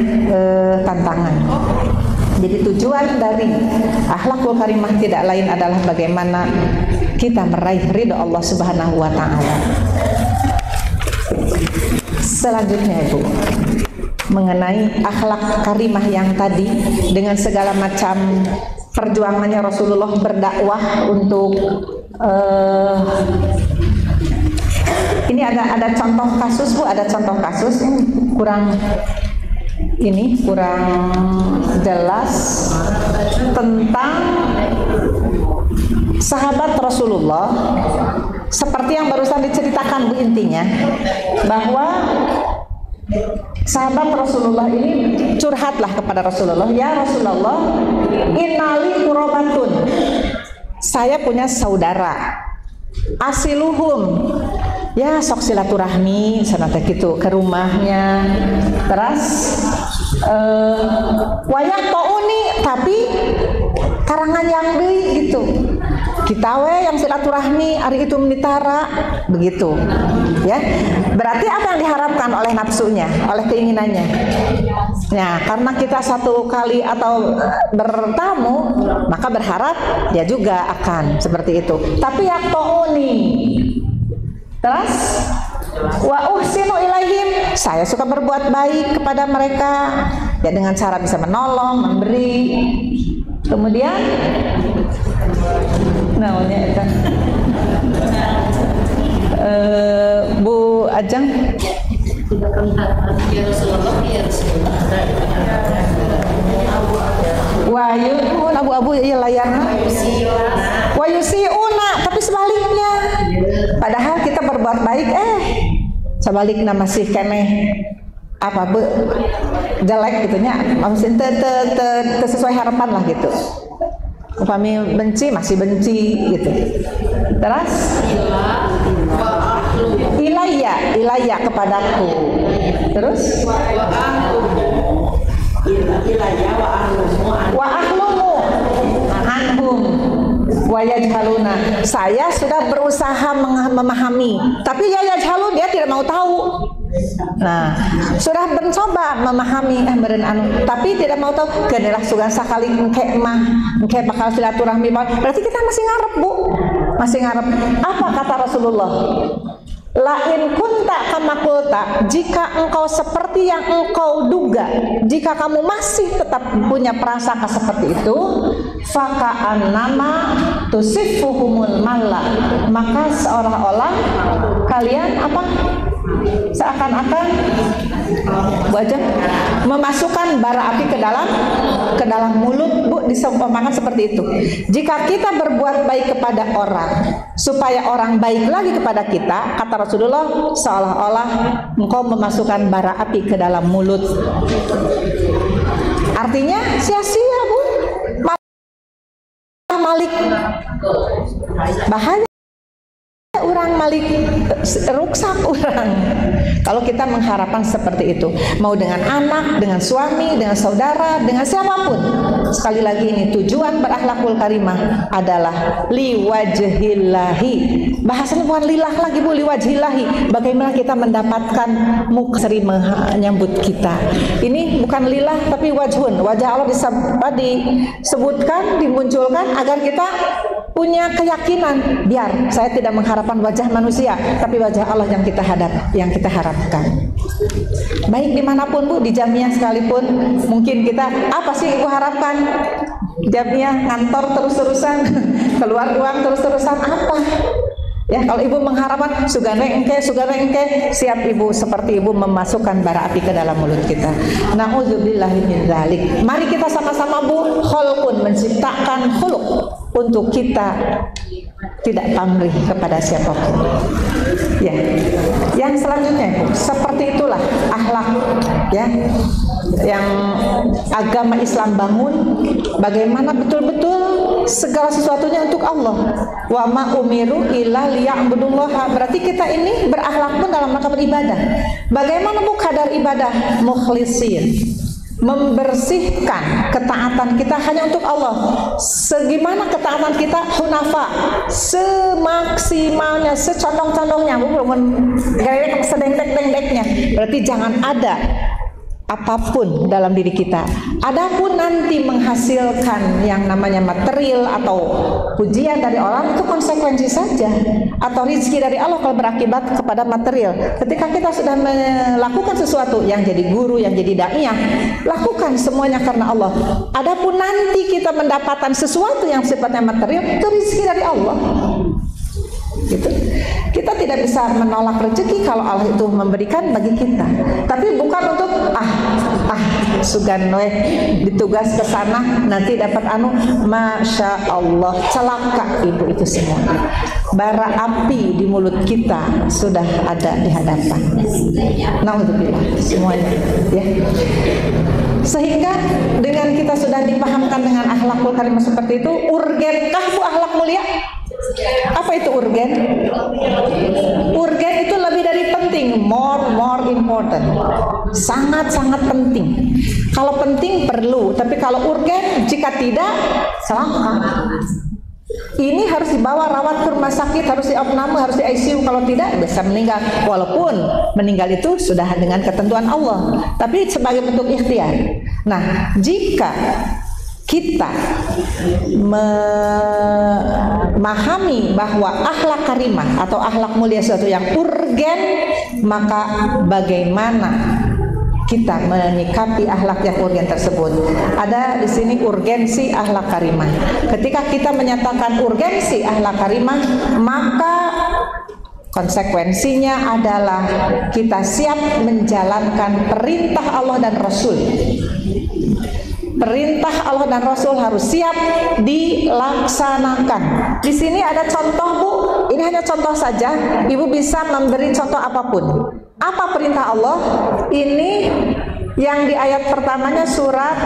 Speaker 2: tantangan. Jadi tujuan dari akhlakul karimah tidak lain adalah bagaimana kita meraih ridho Allah Subhanahu wa Ta'ala. Selanjutnya Ibu, mengenai akhlak karimah yang tadi dengan segala macam perjuangannya Rasulullah berdakwah untuk ini ada contoh kasus Bu, ada contoh kasus kurang jelas tentang sahabat Rasulullah, seperti yang barusan diceritakan Bu, intinya bahwa sahabat Rasulullah ini curhatlah kepada Rasulullah, ya Rasulullah, innali qurabatun, saya punya saudara, asiluhum, ya sok silaturahmi sanate gitu ke rumahnya, terus wayak touni, tapi karangan yang beli gitu, kita yang silaturahmi hari itu menitara begitu ya. Berarti apa yang diharapkan oleh nafsunya, oleh keinginannya? Nah, karena kita satu kali atau bertamu, maka berharap dia juga akan seperti itu. Tapi yaktouni, terus wa uhsinu ilaihim, saya suka berbuat baik kepada mereka ya dengan cara bisa menolong, memberi. Kemudian namanya itu Bu Ajeng, wayun abu-abu ya layarnya wayusiuna, tapi sebaliknya, padahal kita berbuat baik sebaliknya masih keneh apa Bu jelek gitunya, maksudnya sesuai harapan lah gitu. Upami benci masih benci gitu. Terus ilayya kepadaku. Terus wa ahlumu anhum wa yajhaluna, saya sudah berusaha memahami, tapi ya yajhalun, dia tidak mau tahu. Nah, sudah mencoba memahami tapi tidak mau tahu. Genelah sugan sakali engke bakal silaturahmi, berarti kita masih ngarep Bu, masih ngarep. Apa kata Rasulullah? Lain kunta kama kulta, jika engkau seperti yang engkau duga, jika kamu masih tetap punya prasangka seperti itu, faka'an nama tusifuhumul malla, maka seolah-olah kalian apa? Seakan-akan wajah memasukkan bara api ke dalam mulut Bu, diseumpamakan seperti itu. Jika kita berbuat baik kepada orang supaya orang baik lagi kepada kita, kata Rasulullah, seolah-olah engkau memasukkan bara api ke dalam mulut. Artinya sia-sia Bu, malik bahaya, orang malik ruksak orang. Kalau kita mengharapkan seperti itu, mau dengan anak, dengan suami, dengan saudara, dengan siapapun. Sekali lagi ini tujuan berakhlakul karimah adalah liwajhillahi. Bahasanya bukan lillah lagi Bu, liwajhillahi. Bagaimana kita mendapatkan muka seri menyambut kita. Ini bukan lillah tapi wajhun. Wajah Allah disebutkan, dimunculkan agar kita punya keyakinan, biar saya tidak mengharapkan wajah manusia, tapi wajah Allah yang kita harapkan. Baik dimanapun Bu, di jamiah sekalipun, mungkin kita apa sih Ibu harapkan? Jamiah ngantor terus-terusan, keluar uang terus-terusan, apa? Ya, kalau Ibu mengharapkan sugane engke, siap Ibu seperti Ibu memasukkan bara api ke dalam mulut kita. Nauzubillahi min dzalik. Mari kita sama-sama Bu, khulqun, menciptakan khuluq untuk kita tidak pamrih kepada siapapun. Ya, yang selanjutnya seperti itulah akhlak ya yang agama Islam bangun, bagaimana betul-betul segala sesuatunya untuk Allah. Wa ma umiru illa liya'budullaha. Berarti kita ini berakhlak pun dalam rangka beribadah. Bagaimana kadar ibadah mukhlisin, membersihkan ketaatan kita hanya untuk Allah. Segimana ketaatan kita hunafa, semaksimalnya, secondong-condongnya, bukan sedengdek-dengdeknya. Berarti jangan ada apapun dalam diri kita. Adapun nanti menghasilkan yang namanya material atau pujian dari orang, itu konsekuensi saja, atau rezeki dari Allah kalau berakibat kepada material. Ketika kita sudah melakukan sesuatu, yang jadi guru, yang jadi daiyah, lakukan semuanya karena Allah. Adapun nanti kita mendapatkan sesuatu yang sifatnya material, itu rezeki dari Allah. Gitu. Kita tidak bisa menolak rezeki kalau Allah itu memberikan bagi kita. Tapi bukan untuk sugan ditugas ke sana nanti dapat masya Allah, celaka ibu itu semua. Bara api di mulut kita sudah ada di hadapan. Naudzubillah semuanya ya. Sehingga dengan kita sudah dipahamkan dengan akhlakul karimah seperti itu, urgenkah bu akhlak mulia? Apa itu urgen? Urgen itu lebih dari penting, more important. Sangat-sangat penting. Kalau penting perlu, tapi kalau urgen jika tidak celaka. Ini harus dibawa rawat ke rumah sakit, harus di opname, harus di ICU. Kalau tidak bisa meninggal. Walaupun meninggal itu sudah dengan ketentuan Allah, tapi sebagai bentuk ikhtiar. Nah, jika kita memahami bahwa akhlak karimah atau akhlak mulia sesuatu yang urgen, maka bagaimana kita menyikapi akhlak yang urgen tersebut? Ada di sini urgensi akhlak karimah. Ketika kita menyatakan urgensi akhlak karimah, maka konsekuensinya adalah kita siap menjalankan perintah Allah dan Rasul. Perintah Allah dan Rasul harus siap dilaksanakan. Di sini ada contoh bu, ini hanya contoh saja. Ibu bisa memberi contoh apapun. Apa perintah Allah? Ini yang di ayat pertamanya surat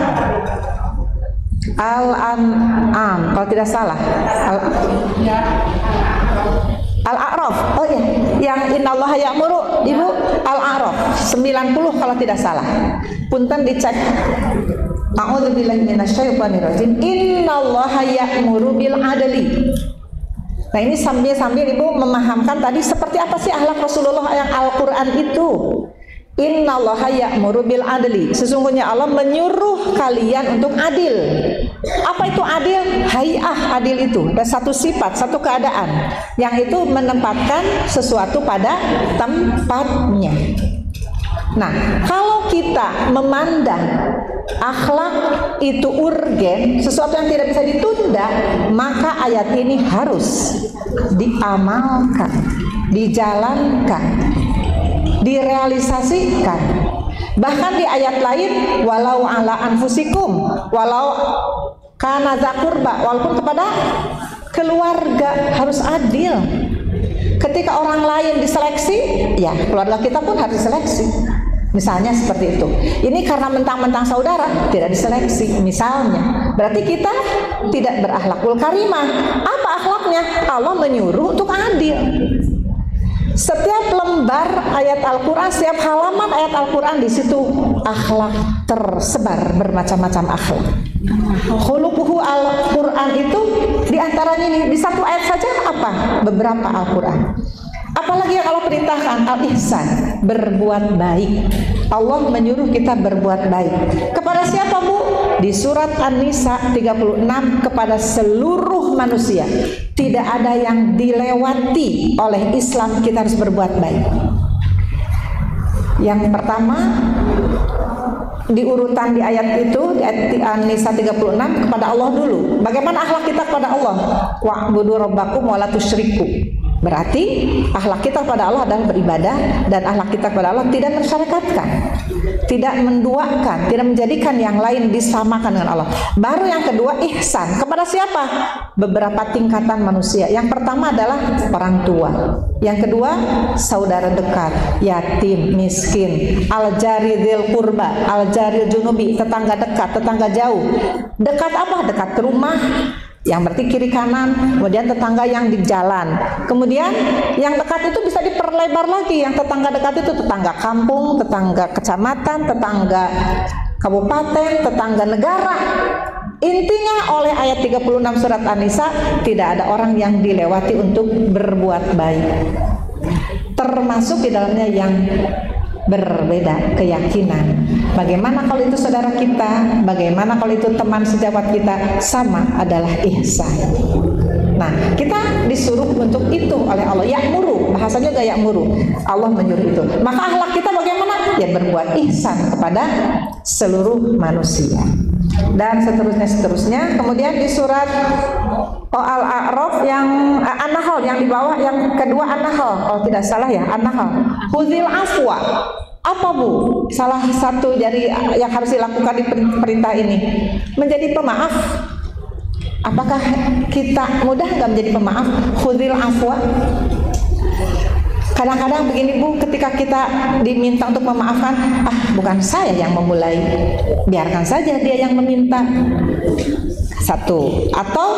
Speaker 2: Al-An'am, kalau tidak salah. Al-A'raf. Oh iya, yang innallaha ya'muru, ibu Al-A'raf 90 kalau tidak salah. Punten dicek. A'udzubillahi minasyaitonirrajim. Innallaha ya'muru bil adli. Nah, ini sambil ibu memahamkan tadi seperti apa sih akhlak Rasulullah yang Al-Qur'an itu. Innallaha ya'muru bil adli. Sesungguhnya Allah menyuruh kalian untuk adil. Apa itu adil? Hay'ah adil itu. Ada satu sifat, satu keadaan yang itu menempatkan sesuatu pada tempatnya. Nah, kalau kita memandang akhlak itu urgen, sesuatu yang tidak bisa ditunda, maka ayat ini harus diamalkan, dijalankan, direalisasikan. Bahkan di ayat lain, walau ala anfusikum, walau kana zakurba, walaupun kepada keluarga harus adil. Ketika orang lain diseleksi, ya keluarga kita pun harus diseleksi. Misalnya seperti itu. Ini karena mentang-mentang saudara tidak diseleksi. Misalnya, berarti kita tidak berakhlakul karimah. Apa akhlaknya? Allah menyuruh untuk adil. Setiap lembar ayat Al-Quran, setiap halaman ayat Al-Quran, di situ akhlak tersebar, bermacam-macam akhlak. Khuluquhu Al-Quran itu diantaranya ini, di satu ayat saja apa? Beberapa Al-Quran. Apalagi yang Allah perintahkan, al-ihsan, berbuat baik. Allah menyuruh kita berbuat baik. Kepada siapa bu? Di surat An-Nisa 36, kepada seluruh manusia. Tidak ada yang dilewati oleh Islam, kita harus berbuat baik. Yang pertama, di urutan di ayat itu, di ayat An-Nisa 36, kepada Allah dulu. Bagaimana akhlak kita kepada Allah? Wa'budu rabbakum wa la tusyriku. Berarti akhlak kita kepada Allah adalah beribadah, dan akhlak kita kepada Allah tidak mensyarikatkan. tidak menduakan, tidak menjadikan yang lain disamakan dengan Allah. Baru yang kedua, ihsan kepada siapa? Beberapa tingkatan manusia. Yang pertama adalah orang tua, yang kedua saudara dekat, yatim, miskin, al-jari dzil qurba, al-jari junubi, tetangga dekat, tetangga jauh. Dekat apa? Dekat rumah, yang berarti kiri kanan, kemudian tetangga yang di jalan, kemudian yang dekat itu bisa diperlebar lagi. Yang tetangga dekat itu tetangga kampung, tetangga kecamatan, tetangga kabupaten, tetangga negara. Intinya oleh ayat 36 surat An-Nisa, tidak ada orang yang dilewati untuk berbuat baik, termasuk di dalamnya yang berbeda keyakinan. Bagaimana kalau itu saudara kita, bagaimana kalau itu teman sejawat kita, sama adalah ihsan. Nah, kita disuruh untuk itu oleh Allah. Ya'muru, bahasanya juga ya'muru, Allah menyuruh itu. Maka akhlak kita bagaimana? Ya berbuat ihsan kepada seluruh manusia. Dan seterusnya. Kemudian di surat Al-A'raf yang An-Nahl yang di bawah, yang kedua An-Nahl, kalau tidak salah ya, An-Nahl. Khudhil afwa. Apa Bu? Salah satu dari yang harus dilakukan di perintah ini, menjadi pemaaf. Apakah kita mudah nggak menjadi pemaaf? Khudhil afwa. Kadang-kadang begini Bu, ketika kita diminta untuk memaafkan, bukan saya yang memulai, biarkan saja dia yang meminta. Satu, atau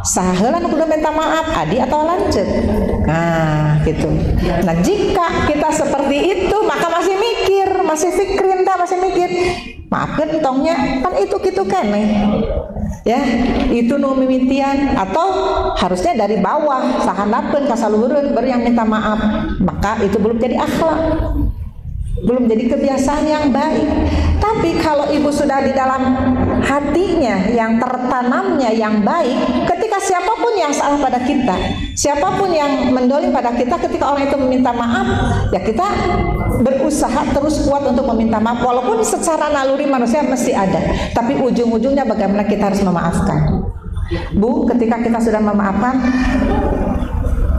Speaker 2: sahelan udah minta maaf, adi atau lanjut. Nah, gitu. Nah, jika kita seperti itu, maka masih mikir, masih pikirin, masih mikir. Maafkan tongnya, kan itu gitu kan nih. Ya, itu nu mimitian, atau harusnya dari bawah sahanapeun ka saluhureun baru yang minta maaf. Maka itu belum jadi akhlak, belum jadi kebiasaan yang baik. Tapi kalau ibu sudah di dalam hatinya yang tertanamnya yang baik, ketika siapapun yang salah pada kita, siapapun yang mendolim pada kita, ketika orang itu meminta maaf, ya kita berusaha terus kuat untuk meminta maaf, walaupun secara naluri manusia mesti ada, tapi ujung-ujungnya bagaimana kita harus memaafkan. Bu, ketika kita sudah memaafkan,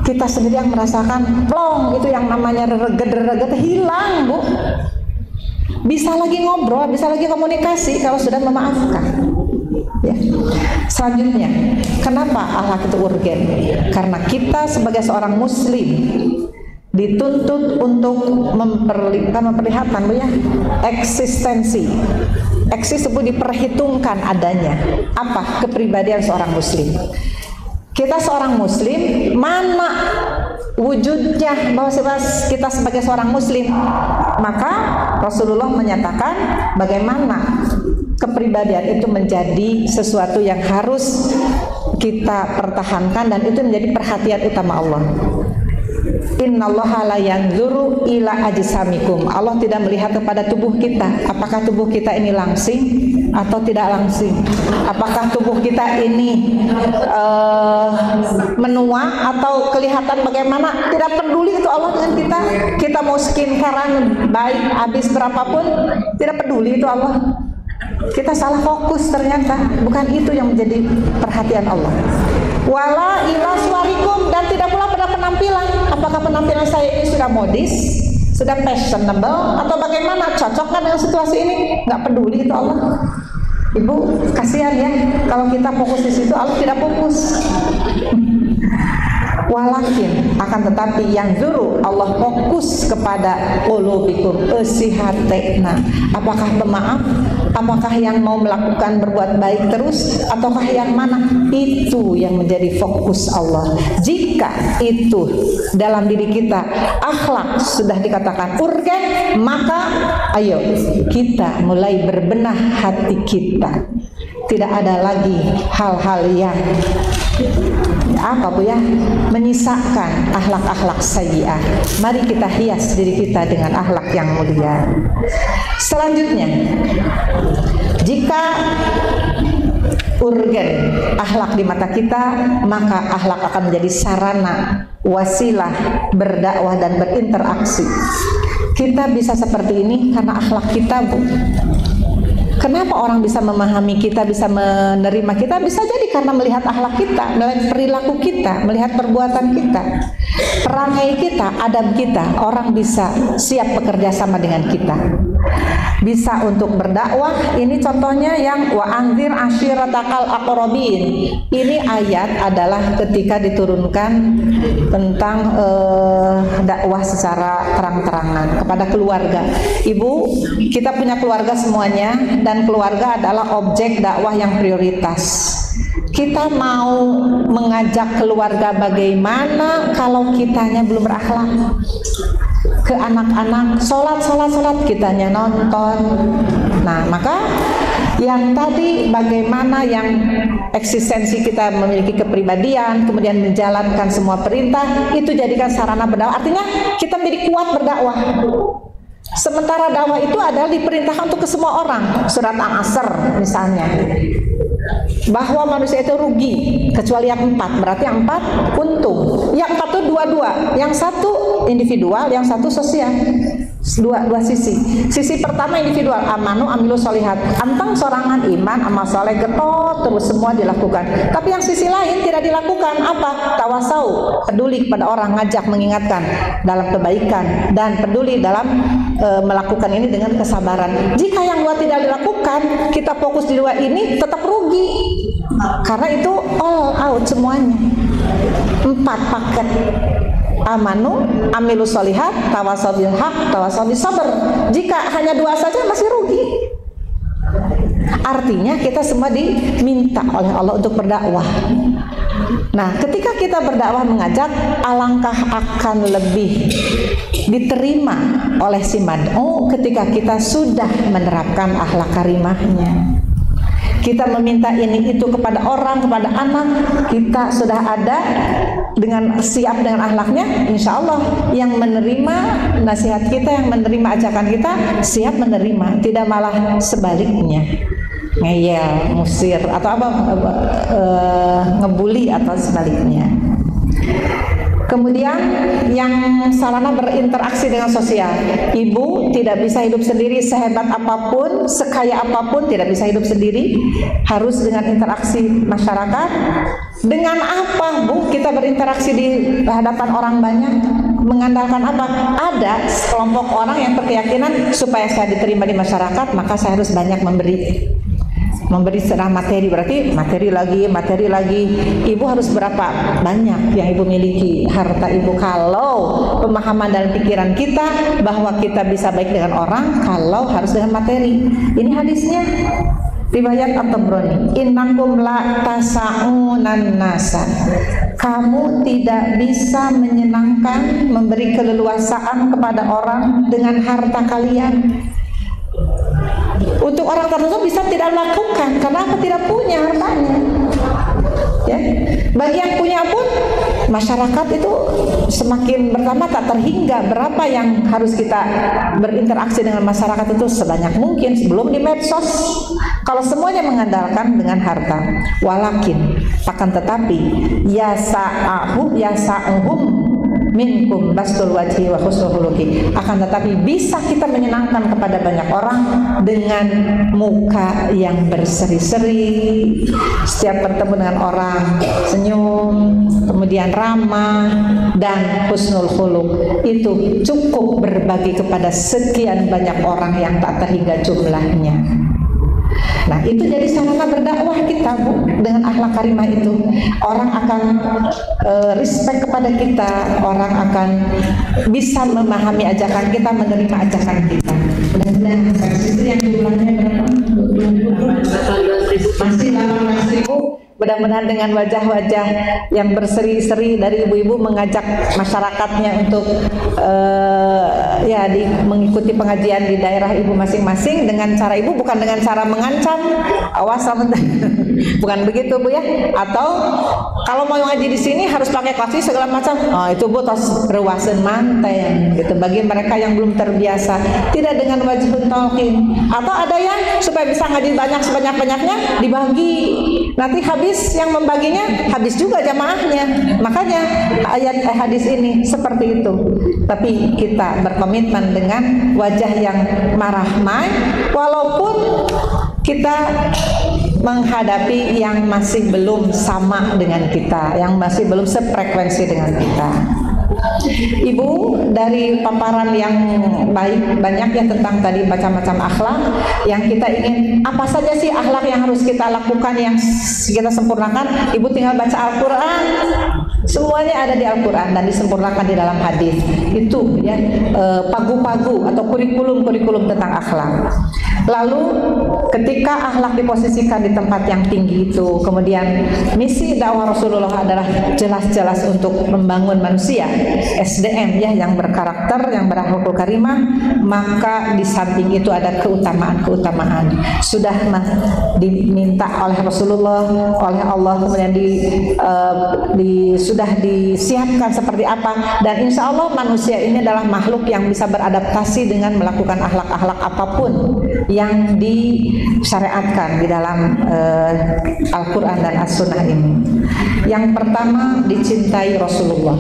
Speaker 2: kita sendiri yang merasakan plong, itu yang namanya reget hilang Bu. Bisa lagi ngobrol, bisa lagi komunikasi kalau sudah memaafkan. Ya. Selanjutnya, kenapa akhlak itu urgen? Karena kita sebagai seorang muslim dituntut untuk memperlihatkan Bu ya, eksistensi. Eksis itu diperhitungkan adanya apa? Kepribadian seorang muslim. Kita seorang muslim, mana wujudnya bahwa kita sebagai seorang muslim? Maka Rasulullah menyatakan bagaimana kepribadian itu menjadi sesuatu yang harus kita pertahankan, dan itu menjadi perhatian utama Allah. Innallaha la yanzuru ila ajsamikum. Allah tidak melihat kepada tubuh kita, apakah tubuh kita ini langsing atau tidak langsing, apakah tubuh kita ini menua atau kelihatan bagaimana. Tidak peduli itu Allah dengan kita. Kita mau skincarean baik habis berapapun, tidak peduli itu Allah. Kita salah fokus ternyata, bukan itu yang menjadi perhatian Allah. Wala ila suarikum, dan tidak pula pada penampilan. Apakah penampilan saya ini sudah modis, sudah fashionable, atau bagaimana, cocok kan dengan situasi ini? Nggak peduli itu Allah. Ibu, kasihan ya kalau kita fokus di situ, Allah tidak fokus. Walakin, akan tetapi yang zuru, Allah fokus kepada qulubikum, isi hatena. Apakah pemaaf? Apakah yang mau melakukan berbuat baik terus, ataukah yang mana? Itu yang menjadi fokus Allah. Jika itu dalam diri kita akhlak sudah dikatakan urgen, maka ayo kita mulai berbenah hati kita. Tidak ada lagi hal-hal yang apa Bu ya, menyisakan akhlak-akhlak sayyi'ah. Mari kita hias diri kita dengan akhlak yang mulia. Selanjutnya, jika urgen akhlak di mata kita, maka akhlak akan menjadi sarana, wasilah berdakwah dan berinteraksi. Kita bisa seperti ini karena akhlak kita Bu, Kenapa orang bisa memahami kita, bisa menerima kita? Bisa jadi karena melihat akhlak kita, melihat perilaku kita, melihat perbuatan kita, perangai kita, adab kita. Orang bisa siap bekerja sama dengan kita, bisa untuk berdakwah. Ini contohnya yang wa anzir ashiratakal aqrabin. Ini ayat adalah ketika diturunkan tentang dakwah secara terang-terangan kepada keluarga. Ibu, kita punya keluarga semuanya, dan keluarga adalah objek dakwah yang prioritas. Kita mau mengajak keluarga bagaimana kalau kitanya belum berakhlak? Ke anak-anak sholat, kitanya nonton. Nah, maka yang tadi bagaimana yang eksistensi kita memiliki kepribadian, kemudian menjalankan semua perintah, itu jadikan sarana berdakwah. Artinya kita menjadi kuat berdakwah. Sementara dakwah itu adalah diperintahkan untuk ke semua orang. Surat Al-Asr misalnya, bahwa manusia itu rugi kecuali yang 4, berarti yang 4 untung. Yang 4 itu dua-dua, yang satu individual, yang satu sosial. Dua sisi. Sisi pertama individual, amanu amilu solihat, antang sorangan iman amal soleh getot terus semua dilakukan. Tapi yang sisi lain tidak dilakukan. Apa? Tawasau, peduli kepada orang, ngajak, mengingatkan dalam kebaikan, dan peduli dalam melakukan ini dengan kesabaran. Jika yang dua tidak dilakukan, kita fokus di dua ini, tetap rugi. Karena itu all out semuanya. 4 paket. Amanu, amilu solihat, tawasau bil haq, tawasau bis sabr. Jika hanya 2 saja masih rugi. Artinya kita semua diminta oleh Allah untuk berdakwah. Nah, ketika kita berdakwah mengajak, alangkah akan lebih diterima oleh si mad'u ketika kita sudah menerapkan akhlak karimahnya. Kita meminta ini itu kepada orang, kepada anak, kita sudah ada dengan siap dengan akhlaknya, insya Allah yang menerima nasihat kita, yang menerima ajakan kita siap menerima, tidak malah sebaliknya ngeyel, musir atau apa, ngebully atau sebaliknya. Kemudian yang sarana berinteraksi dengan sosial. Ibu tidak bisa hidup sendiri, sehebat apapun, sekaya apapun tidak bisa hidup sendiri, harus dengan interaksi masyarakat. Dengan apa, Bu, kita berinteraksi di hadapan orang banyak? Mengandalkan apa? Ada kelompok orang yang berkeyakinan supaya saya diterima di masyarakat, maka saya harus banyak memberi secara materi, berarti materi lagi. Ibu harus berapa banyak yang ibu miliki harta ibu, kalau pemahaman dan pikiran kita bahwa kita bisa baik dengan orang kalau harus dengan materi. Ini hadisnya riwayat At-Tabrani, innakum la tasa'unan nasa, kamu tidak bisa menyenangkan, memberi keleluasaan kepada orang dengan harta kalian. Untuk orang tertentu bisa tidak lakukan karena apa? Tidak punya hartanya. Ya. Bagi yang punya pun, masyarakat itu semakin bertambah tak terhingga. Berapa yang harus kita berinteraksi dengan masyarakat itu sebanyak mungkin sebelum di medsos. Kalau semuanya mengandalkan dengan harta, walakin akan tetapi yasa'ahum minkum bastul wajhi wa husnul khuluqi, akan tetapi bisa kita menyenangkan kepada banyak orang dengan muka yang berseri-seri, setiap bertemu dengan orang senyum, kemudian ramah dan husnul khuluq. Itu cukup berbagi kepada sekian banyak orang yang tak terhingga jumlahnya. Nah, itu jadi sarana berdakwah kita, Bu. Dengan akhlak karimah itu orang akan respect kepada kita, orang akan bisa memahami ajakan kita, menerima ajakan kita. Mudah-mudahan itu yang jumlahnya berapa? Masih 18.000. Mudah-mudahan dengan wajah-wajah yang berseri-seri dari ibu-ibu mengajak masyarakatnya untuk mengikuti pengajian di daerah ibu masing-masing dengan cara ibu, bukan dengan cara mengancam, awas bukan begitu, Bu, ya. Atau kalau mau ngaji di sini harus pakai kaki segala macam. Oh, itu Bu tos rewasen manten gitu. Bagi mereka yang belum terbiasa, tidak dengan wajhun talqin. Atau ada yang supaya bisa ngaji banyak sebanyak-banyaknya dibagi. Nanti habis yang membaginya, habis juga jamaahnya. Makanya ayat hadis ini seperti itu. Tapi kita berkomitmen dengan wajah yang marahmai, walaupun kita menghadapi yang masih belum sama dengan kita, yang masih belum sefrekuensi dengan kita. Ibu, dari paparan yang baik banyak ya tentang tadi macam-macam akhlak yang kita ingin, apa saja sih akhlak yang harus kita lakukan, yang kita sempurnakan? Ibu tinggal baca Al-Quran, semuanya ada di Al-Quran dan disempurnakan di dalam hadis. Itu ya, pagu-pagu atau kurikulum tentang akhlak. Lalu ketika akhlak diposisikan di tempat yang tinggi itu, kemudian misi dakwah Rasulullah adalah jelas-jelas untuk membangun manusia, SDM ya, yang berkarakter, yang berakhlakul karimah. Maka di samping itu ada keutamaan-keutamaan. Sudah diminta oleh Rasulullah, oleh Allah, kemudian sudah disiapkan seperti apa. Dan insya Allah manusia ini adalah makhluk yang bisa beradaptasi dengan melakukan akhlak-akhlak apapun yang disyariatkan di dalam Al-Quran dan As-Sunnah ini. Yang pertama, dicintai Rasulullah.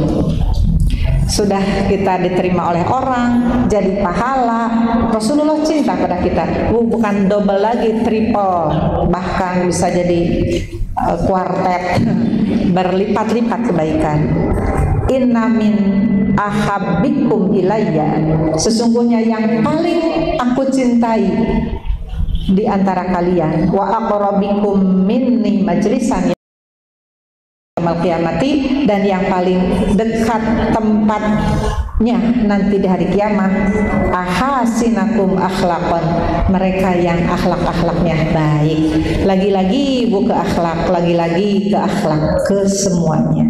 Speaker 2: Sudah kita diterima oleh orang, jadi pahala. Rasulullah cinta pada kita, bukan double lagi, triple, bahkan bisa jadi kuartet, berlipat-lipat kebaikan. Inna min ahabbikum ilayya, sesungguhnya yang paling aku cintai di antara kalian, wa aqrabikum minni majlisan yaumil qiyamati, dan yang paling dekat tempatnya nanti di hari kiamat, ahasinakum akhlaqan, mereka yang akhlak-akhlaknya baik. Lagi-lagi Bu ke akhlak, lagi-lagi ke akhlak, ke semuanya.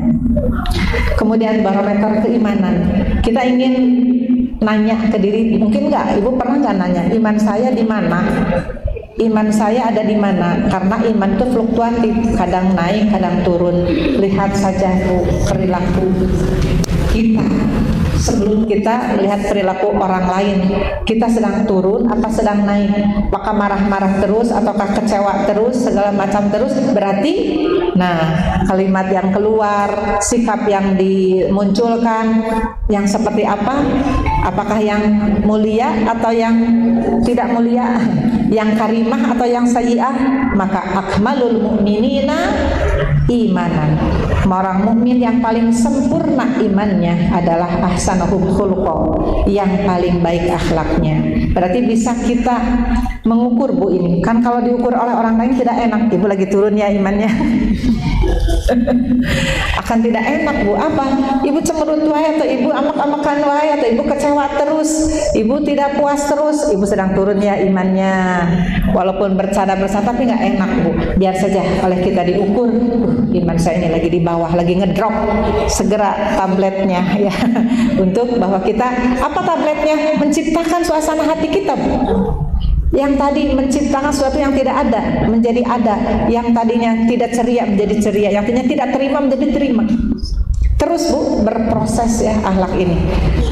Speaker 2: Kemudian barometer keimanan, kita ingin nanya ke diri, mungkin nggak, Ibu pernah nggak nanya, iman saya di mana? Iman saya ada di mana? Karena iman itu fluktuatif, kadang naik, kadang turun. Lihat saja Bu, perilaku kita sebelum kita melihat perilaku orang lain, kita sedang turun apa sedang naik? Apakah marah-marah terus ataukah kecewa terus, segala macam terus? Berarti kalimat yang keluar, sikap yang dimunculkan yang seperti apa? Apakah yang mulia atau yang tidak mulia? Yang karimah atau yang sayyi'ah? Maka akmalul mu'minina imanan, orang mukmin yang paling sempurna imannya adalah ahsanuhum khuluqa, yang paling baik akhlaknya. Berarti bisa kita mengukur Bu ini. Kan kalau diukur oleh orang lain tidak enak. Ibu lagi turun ya imannya. Akan tidak enak Bu. Apa? Ibu cemberut wae, atau ibu amak-amakan wae, atau ibu kecewa terus, ibu tidak puas terus, ibu sedang turun ya imannya. Walaupun bercanda tapi nggak enak Bu. Biar saja oleh kita diukur, iman saya ini lagi di bawah, lagi ngedrop. Segera tabletnya ya, untuk bahwa kita, apa tabletnya? Menciptakan suasana hati kita Bu. Yang tadi menciptakan sesuatu yang tidak ada menjadi ada, yang tadinya tidak ceria menjadi ceria, yang tadinya tidak terima menjadi terima. Terus Bu berproses ya akhlak ini,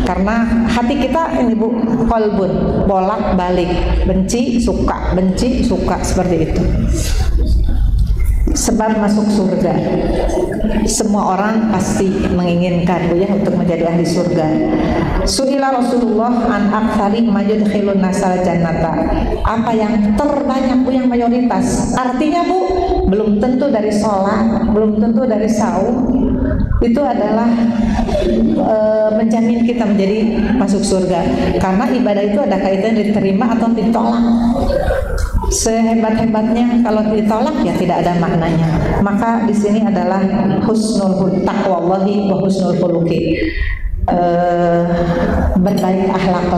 Speaker 2: karena hati kita ini Bu qalbun, bolak balik, benci suka seperti itu. Sebab masuk surga, semua orang pasti menginginkan Bu ya untuk menjadi ahli surga. Su'ila Rasulullah an aktsari ma yudkhilun nasal jannata, apa yang terbanyak Bu, yang mayoritas. Artinya Bu, belum tentu dari sholat, belum tentu dari saum itu adalah menjamin kita menjadi masuk surga, karena ibadah itu ada kaitan diterima atau ditolak. Sehebat-hebatnya kalau ditolak ya tidak ada maknanya. Maka di sini adalah husnul taqwallahi wa husnul khuluqi. Berbaik akhlak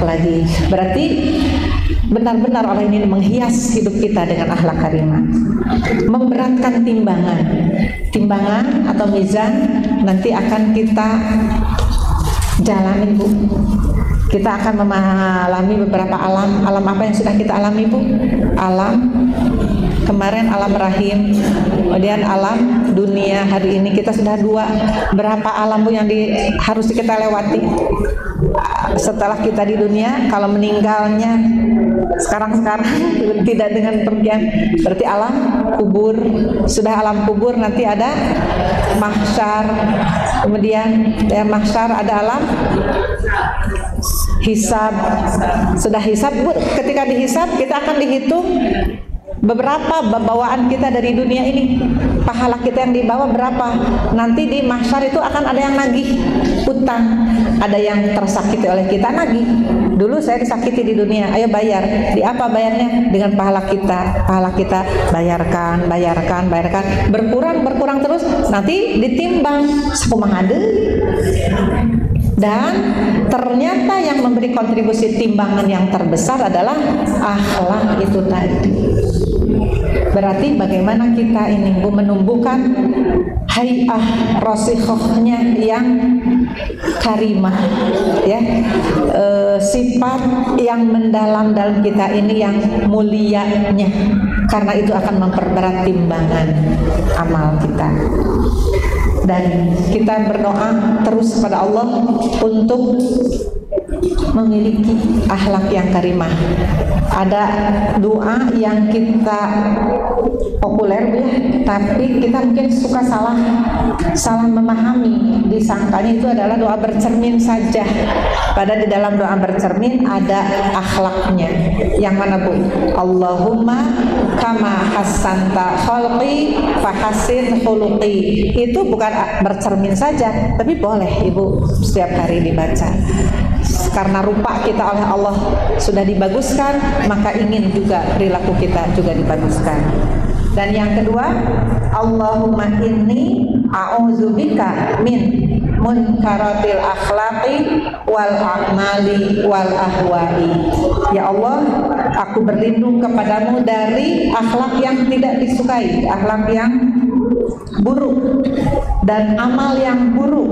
Speaker 2: lagi. Berarti benar-benar orang ini menghias hidup kita dengan akhlak karimah. Memberatkan timbangan atau mizan nanti akan kita jalani Bu. Kita akan mengalami beberapa alam apa yang sudah kita alami Bu? Alam kemarin alam rahim, kemudian alam dunia. Hari ini kita sudah 2. Berapa alam Bu yang harus kita lewati setelah kita di dunia? Kalau meninggalnya sekarang tidak dengan pergian, berarti alam kubur. Sudah alam kubur, nanti ada mahsyar, kemudian mahsyar ada alam hisab. Sudah hisab, Bu, ketika dihisab kita akan dihitung beberapa bawaan kita dari dunia ini, pahala kita yang dibawa berapa. Nanti di mahsyar itu akan ada yang nagih utang, ada yang tersakiti oleh kita nagih. Dulu saya disakiti di dunia, ayo bayar. Di apa bayarnya? Dengan pahala kita. Pahala kita bayarkan, berkurang terus. Nanti ditimbang sakumaha deui. Dan ternyata yang memberi kontribusi timbangan yang terbesar adalah akhlak itu tadi. Berarti bagaimana kita ini, Bu, menumbuhkan hay'ah rosikhohnya yang karimah, ya, sifat yang mendalam dalam kita ini yang mulianya, karena itu akan memperberat timbangan amal kita. Dan kita berdoa terus kepada Allah untuk memiliki akhlak yang karimah. Ada doa yang kita populer, ya, tapi kita mungkin suka salah memahami. Disangkanya itu adalah doa bercermin saja. Padahal di dalam doa bercermin ada akhlaknya. Yang mana, Bu? Allahumma kama hassanta khalqi fahassin khuluqi. Itu bukan bercermin saja, tapi boleh Ibu setiap hari dibaca. Karena rupa kita oleh Allah sudah dibaguskan, maka ingin juga perilaku kita juga dibaguskan. Dan yang kedua, Allahumma inni a'udzubika min munkaratil akhlaqi wal a'mali wal ahwa'i. Ya Allah, aku berlindung kepadamu dari akhlak yang tidak disukai, akhlak yang buruk, dan amal yang buruk,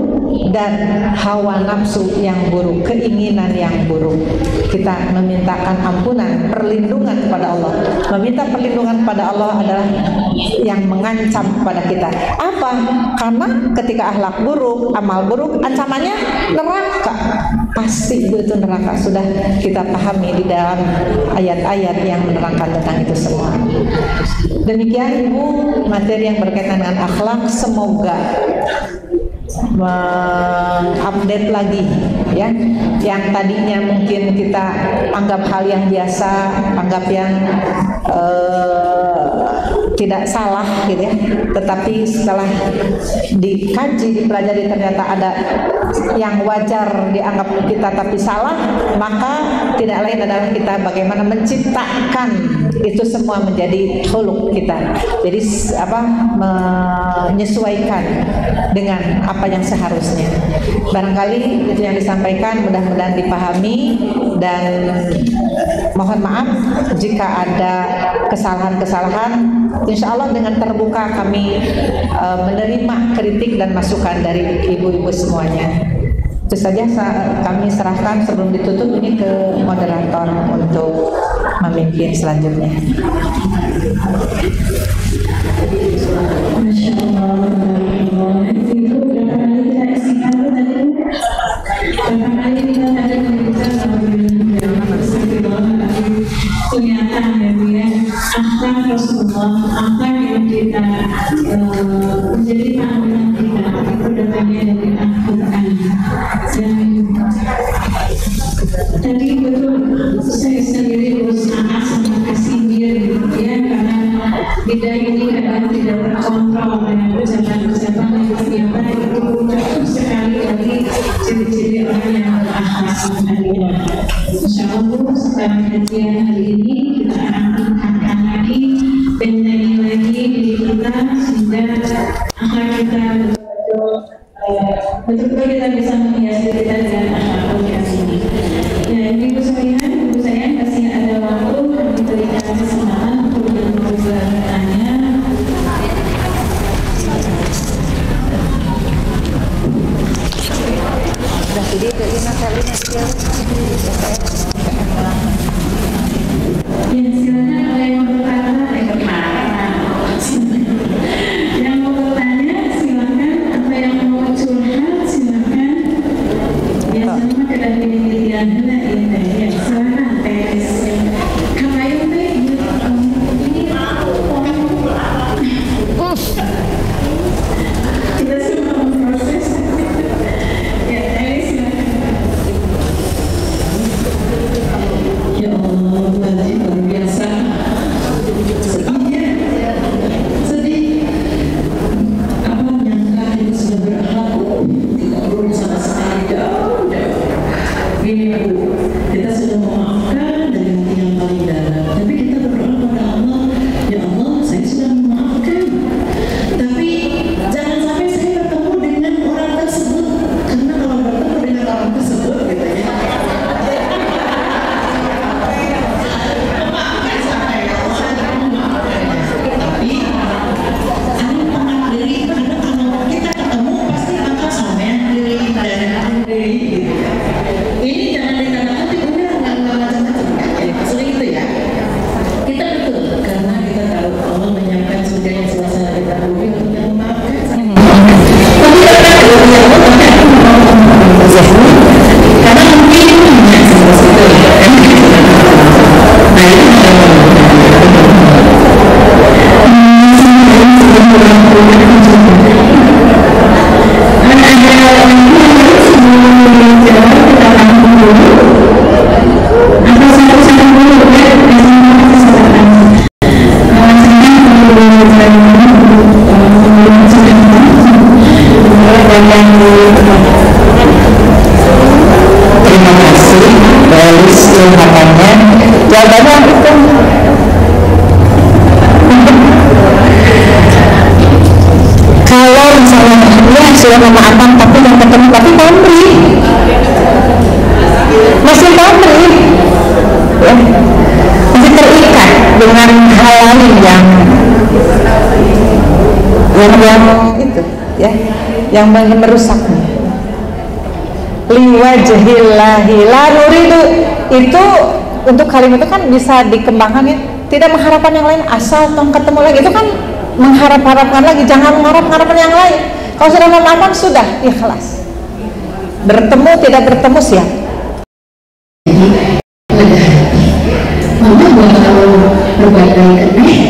Speaker 2: dan hawa nafsu yang buruk, keinginan yang buruk. Kita memintakan ampunan, perlindungan kepada Allah. Meminta perlindungan kepada Allah adalah yang mengancam kepada kita. Apa? Karena ketika akhlak buruk, amal buruk, ancamannya neraka. Pasti itu neraka. Sudah kita pahami di dalam ayat-ayat yang menerangkan tentang itu semua. Demikian, Ibu, materi yang berkaitan dengan akhlak. Semoga mengupdate lagi, ya, yang tadinya mungkin kita anggap hal yang biasa, anggap yang tidak salah, gitu ya. Tetapi setelah dikaji, dipelajari, ternyata ada yang wajar dianggap kita tapi salah, maka tidak lain adalah kita bagaimana menciptakan itu semua menjadi khuluq kita. Jadi menyesuaikan dengan apa yang seharusnya. Barangkali itu yang disampaikan, mudah-mudahan dipahami, dan mohon maaf jika ada kesalahan-kesalahan. Insya Allah dengan terbuka kami menerima kritik dan masukan dari ibu-ibu semuanya. Itu saja kami serahkan sebelum ditutup ini ke moderator untuk memimpin selanjutnya.
Speaker 1: Masya Allah, Ibu, berapa kali kita istighfar tadi? Berapa kali kita tadi kelihatan, ya Bu, ya, akhlak Rasulullah, akhlak yang kita menjadi panutan kita itu datangnya dari Al-Quran. Dan tadi betul, saya sendiri berusaha sama kesindir, ya, karena beda ini kadang tidak terkontrol dengan ucapan-ucapan yang ternyata itu sekali lagi ciri-ciri orang yang berakhlak sempurna. Insya Allah setelah kajian hari ini kita akan tingkatkan lagi dan nyanyi lagi diri kita sehingga akhlak kita betul-betul kita bisa menghias diri kita dengan akhlak yang ini. Ya, ibu saya kasih ada waktu kami berikan kesempatan untuk bertanya. Ya, silakan ada yang mau bertanya, yang mau bertanya silakan, apa yang mau curhat silakan. Ya, sama kadang penelitian ini, ya, silakan tes. Kamu ini kita semua memproses. Ya, silakan.
Speaker 2: memaafkan tapi yang ketemu tapi pamrih, masih pamrih ya, masih terikat dengan hal lain yang itu ya, yang merusaknya. Liwajhillahi la nuridu, itu untuk kalimat itu kan bisa dikembangkan ya, tidak mengharapkan yang lain, asal tong ketemu lagi, itu kan mengharap-harapkan lagi, jangan mengharap-harapkan yang lain. Kalau sudah memaafkan sudah ikhlas, bertemu tidak bertemu siap.
Speaker 1: Mama buat kalau berbaik-baik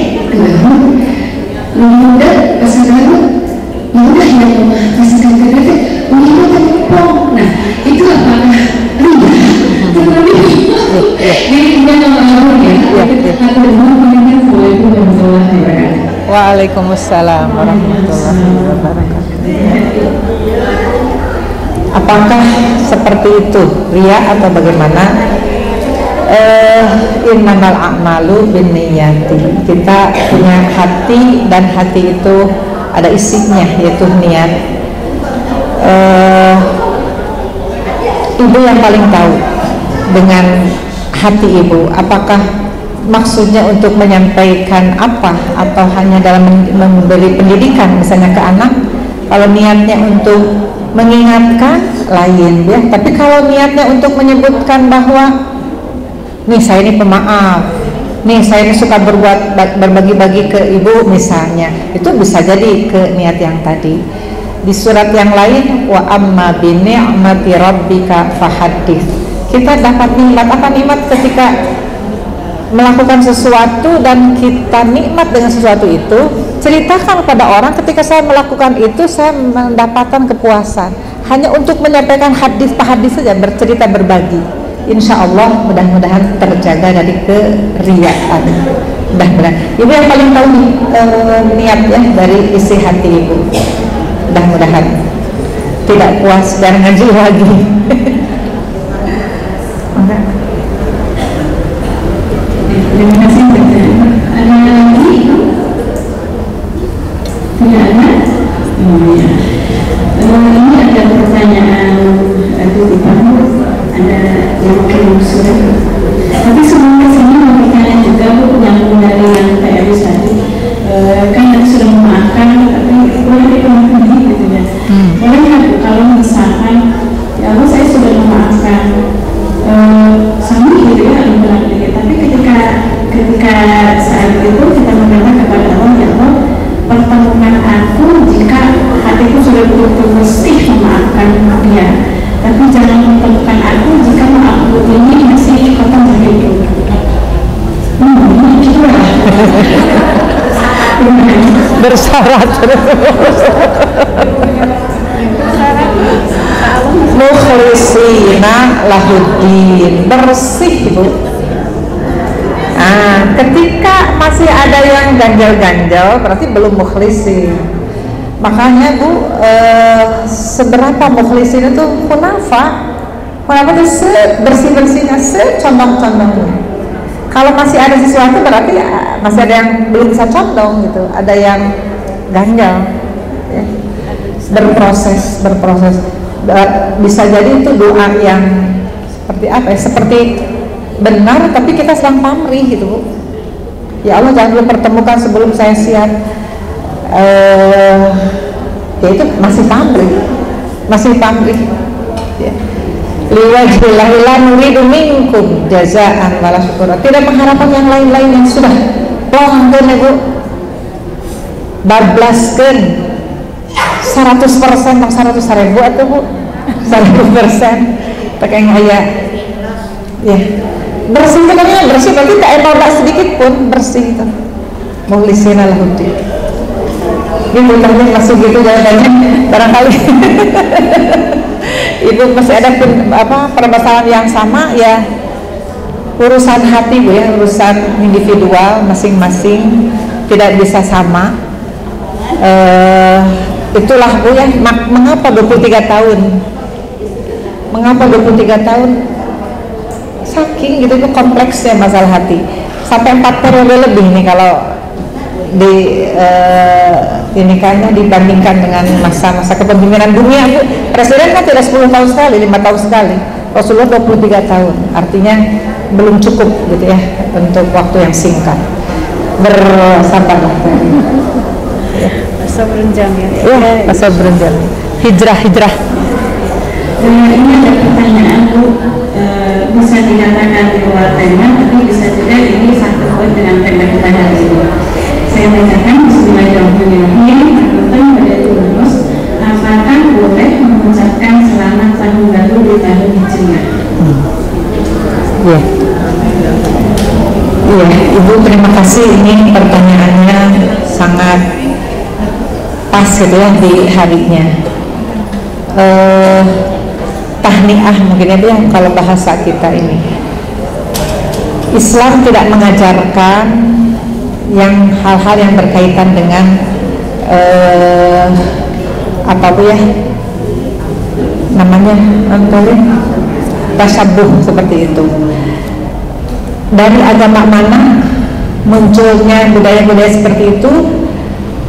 Speaker 1: mudah pasangan mudah ya mama pasangan kedua mudah tempong. Nah itu apakah tetapi ini gimana ya?
Speaker 2: Waalaikumsalam warahmatullahi wabarakatuh. Apakah seperti itu ria atau bagaimana? Innamal a'malu binniyati, kita punya hati dan hati itu ada isinya yaitu niat. Ibu yang paling tahu dengan hati ibu, apakah maksudnya untuk menyampaikan apa atau hanya dalam memberi pendidikan misalnya ke anak. Kalau niatnya untuk mengingatkan lain ya, tapi kalau niatnya untuk menyebutkan bahwa nih saya ini pemaaf, nih saya ini suka berbagi-bagi ke ibu misalnya, itu bisa jadi ke niat yang tadi. Di surat yang lain, wa amma bi ni'mati rabbika fahaddits, kita dapat nikmat. Apa nikmat? Ketika melakukan sesuatu dan kita nikmat dengan sesuatu itu, ceritakan kepada orang, ketika saya melakukan itu saya mendapatkan kepuasan. Hanya untuk menyampaikan hadis saja, bercerita, berbagi. Insya Allah mudah-mudahan terjaga dari keriaan. Mudah-mudahan ibu yang paling tahu niatnya dari isi hati ibu. Mudah-mudahan tidak puas dan ngaji lagi.
Speaker 1: Terima kasih. Ada lagi? Tidak ada? Oh ya. Ini ada pertanyaan ada yang kirim surat. Tapi sebelum kesini mau bertanya juga Bu, yang dari yang Pak Abis tadi, kan tadi sudah memaafkan, tapi boleh dipenuhi gitu ya. Boleh nggak Bu kalau misalkan ya Allah saya sudah memaafkan suami gitu ya, tapi ketika saat itu kita meminta kepada Allah, ya Allah pertemukan aku jika hatiku sudah betul-betul bersih memaafkan dia, tapi jangan mempertemukan aku jika maafku ini masih kotor begitu. Ini gitu lah.
Speaker 2: Bersyarat. Mukhlisina lahuddin, bersih Bu. Nah, ketika masih ada yang ganjal-ganjal berarti belum mukhlisin. Makanya Bu, seberapa mukhlisin itu kunafah itu bersih-bersihnya, secondong-condongnya. Kalau masih ada sesuatu berarti masih ada yang belum bisa condong gitu, ada yang ganjal ya. Berproses. Bisa jadi itu doa yang seperti apa ya, seperti benar tapi kita sedang pamrih gitu Bu. Ya Allah jangan dulu pertemukan sebelum saya siap. Ya itu masih pamrih ya. Liwajhillahi la nuridu minkum jazaan wala syukura, tidak mengharapkan yang lain-lain yang sudah plongkeun ya Bu, bablaskeun 100% atau 100.000 atau Bu 100% pakai ngaya ya. Bersih sebenarnya, bersih berarti tak ada sedikit pun, bersih itu. Mukhlisina lahuddin. Ibu tadi masih gitu jawabannya barangkali. Ibu masih ada permasalahan yang sama ya, urusan hati Bu ya, urusan individual masing-masing tidak bisa sama. Itulah Bu ya, mengapa 23 tahun? Mengapa 23 tahun? Saking gitu itu kompleksnya masalah hati. Sampai 4 periode lebih nih kalau ini karena dibandingkan dengan masa-masa kepemimpinan dunia, Bu. Presiden kan tidak 10 tahun sekali, 5 tahun sekali. Rasulullah 23 tahun. Artinya belum cukup gitu ya untuk waktu yang singkat. Bersabarlah.
Speaker 3: Masa berenjang ya.
Speaker 2: Iya, masa berenjang. Hijrah.
Speaker 1: Ini ada pertanyaan Bu, bisa dikatakan di luar tema, tapi bisa juga ini satu poin dengan tema kita hari ini. Saya bacakan Bismillahirrahmanirrahim. Tentang pada Yunus, apakah boleh mengucapkan selamat tahun baru di tahun Hijriah?
Speaker 2: Iya, Ibu, terima kasih. Ini pertanyaannya sangat pas gitu ya di harinya. Tahniah mungkin ya kalau bahasa kita ini. Islam tidak mengajarkan yang hal-hal yang berkaitan dengan apa Bu ya namanya tasyabuh seperti itu. Dari agama mana munculnya budaya-budaya seperti itu?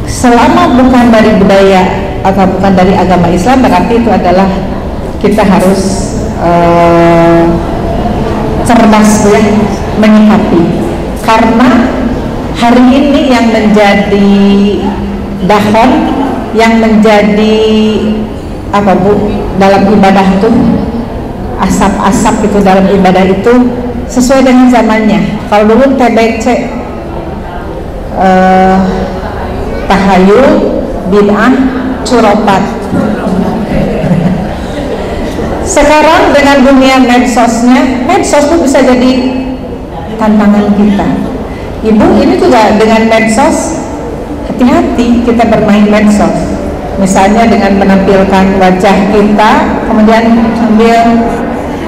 Speaker 2: Selama bukan dari budaya atau bukan dari agama Islam, berarti itu adalah kita harus cerdas ya menyikapi. Karena hari ini yang menjadi dahon, yang menjadi apa Bu dalam ibadah itu, asap-asap itu dalam ibadah itu sesuai dengan zamannya. Kalau dulu TBC, tahayul, bid'ah, curopat. Sekarang dengan dunia medsosnya, medsos itu bisa jadi tantangan kita. Ibu, ini juga dengan medsos, hati-hati kita bermain medsos. Misalnya dengan menampilkan wajah kita, kemudian sambil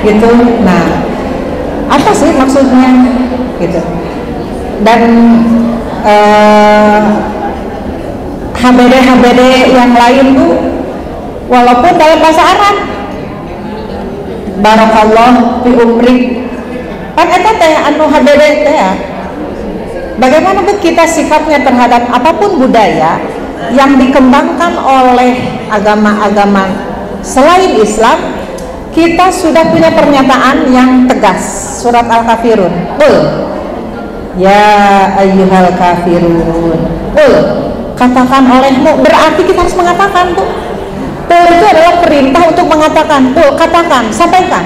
Speaker 2: gitu. Nah, apa sih maksudnya? Gitu. Dan HBD yang lain Bu, walaupun dalam bahasa Arab, barakallah fi umrik, kan eta teh anu HBD teh ya. Bagaimana Bu kita sikapnya terhadap apapun budaya yang dikembangkan oleh agama-agama selain Islam? Kita sudah punya pernyataan yang tegas, surat Al-Kafirun. Ya ayyuhal kafirun. Katakan olehmu, berarti kita harus mengatakan Bu. Itu adalah perintah untuk mengatakan. Katakan, sampaikan.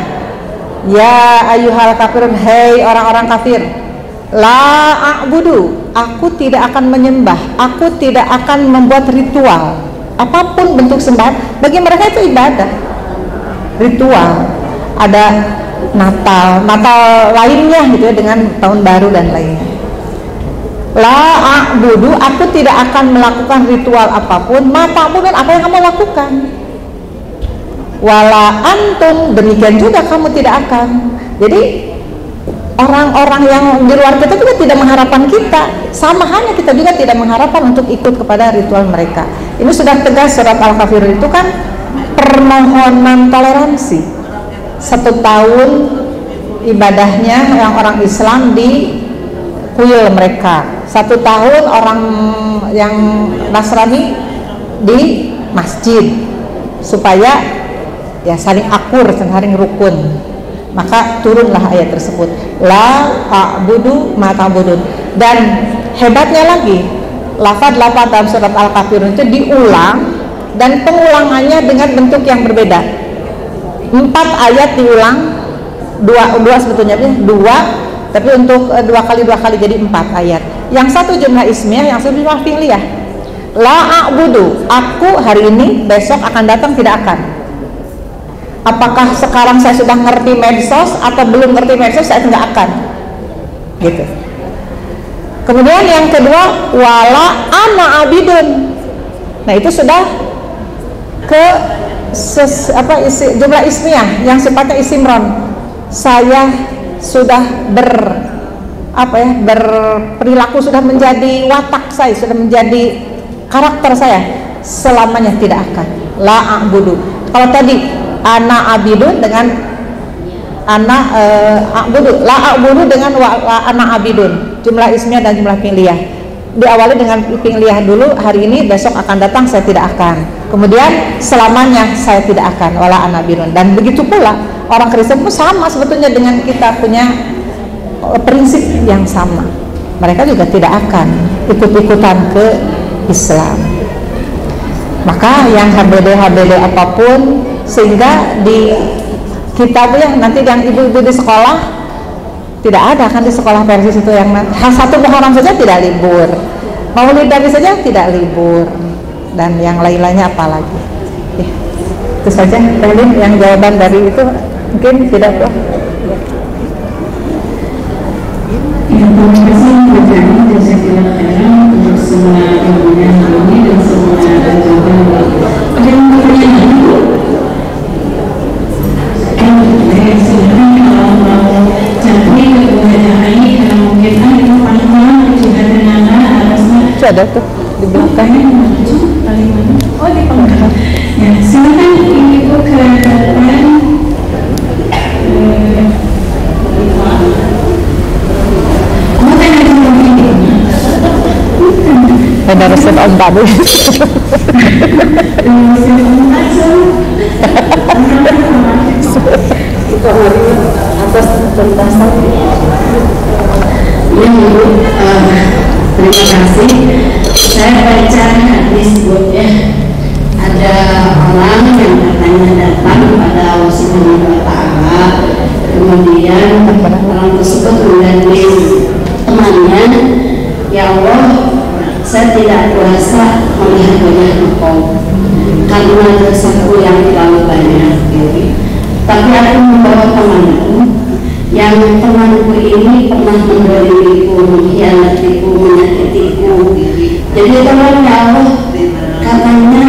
Speaker 2: Ya ayyuhal kafirun, hei orang-orang kafir. La a'budu, aku tidak akan menyembah, aku tidak akan membuat ritual. Apapun bentuk sembahan, bagi mereka itu ibadah. Ritual, ada Natal lainnya gitu ya, dengan tahun baru dan lainnya. La a'budu, aku tidak akan melakukan ritual apapun. Ma'ta'budun, apa yang kamu lakukan. Wala antum, demikian juga kamu tidak akan. Jadi orang-orang yang di luar kita juga tidak mengharapkan kita, sama halnya kita juga tidak mengharapkan untuk ikut kepada ritual mereka. Ini sudah tegas, surat Al-Kafirun itu kan permohonan toleransi. 1 tahun ibadahnya yang orang Islam di kuil mereka, 1 tahun orang yang Nasrani di masjid, supaya ya saling akur, saling rukun. Maka turunlah ayat tersebut, la a'budu ma ta'budun. Dan hebatnya lagi, lafaz-lafaz dalam surat Al-Kafirun itu diulang, dan pengulangannya dengan bentuk yang berbeda. 4 ayat diulang, dua sebetulnya 2, tapi untuk 2 kali jadi 4 ayat. Yang satu jumlah ismiyah, yang satu jumlah fi'liyah. La a'budu, aku hari ini, besok akan datang tidak akan. Apakah sekarang saya sudah ngerti medsos atau belum ngerti medsos, saya tidak akan. Gitu. Kemudian yang kedua, wala ana abidun. Nah, itu sudah ke jumlah ismiyah yang sifatnya isimron. Saya sudah berperilaku, sudah menjadi watak saya, sudah menjadi karakter saya, selamanya tidak akan. La a'budu. Kalau tadi ana abidun dengan ana a'budu, la a'budu dengan ana abidun, jumlah ismiyah dan jumlah fi'liyah. diawali dengan iping liah dulu, hari ini, besok akan datang saya tidak akan, kemudian selamanya saya tidak akan, wala ana birun. Dan begitu pula orang Kristen pun sama sebetulnya dengan kita, punya prinsip yang sama. Mereka juga tidak akan ikut-ikutan ke Islam. Maka yang HBD apapun, sehingga di kitab ya nanti yang ibu-ibu di sekolah tidak ada kan, di sekolah Persis itu yang satu Muharram saja tidak libur, Maulid Nabi saja tidak libur, dan yang lain-lainnya apalagi. Itu saja Pelin yang jawaban dari itu, mungkin tidak tuh.
Speaker 1: Terima kasih Ibu Jazakallah khairan untuk semua jawaban ini dan semua jawaban. Ada yang pertanyaan? Silakan kalau mau jadi kemudian ini kalau mungkin itu paling mana juga dengan atasnya.
Speaker 2: Ada tuh di belakang.
Speaker 1: Paling mana? Oh di belakang. Ya silakan Ibu ke depan.
Speaker 2: Ada resep Om Babu. Atas penjelasan.
Speaker 1: Ya Ibu, terima kasih. Saya baca hadis Bu ya. Ada orang yang katanya datang kepada Allah Subhanahu wa Ta'ala, kemudian orang tersebut menggandeng temannya, ya Allah, saya tidak kuasa melihat wajah Engkau karena dosaku yang terlalu banyak. Tapi aku membawa temanku, yang temanku ini pernah mendolimiku, mengkhianatiku, menyakitiku. Jadi tolong ya Allah, katanya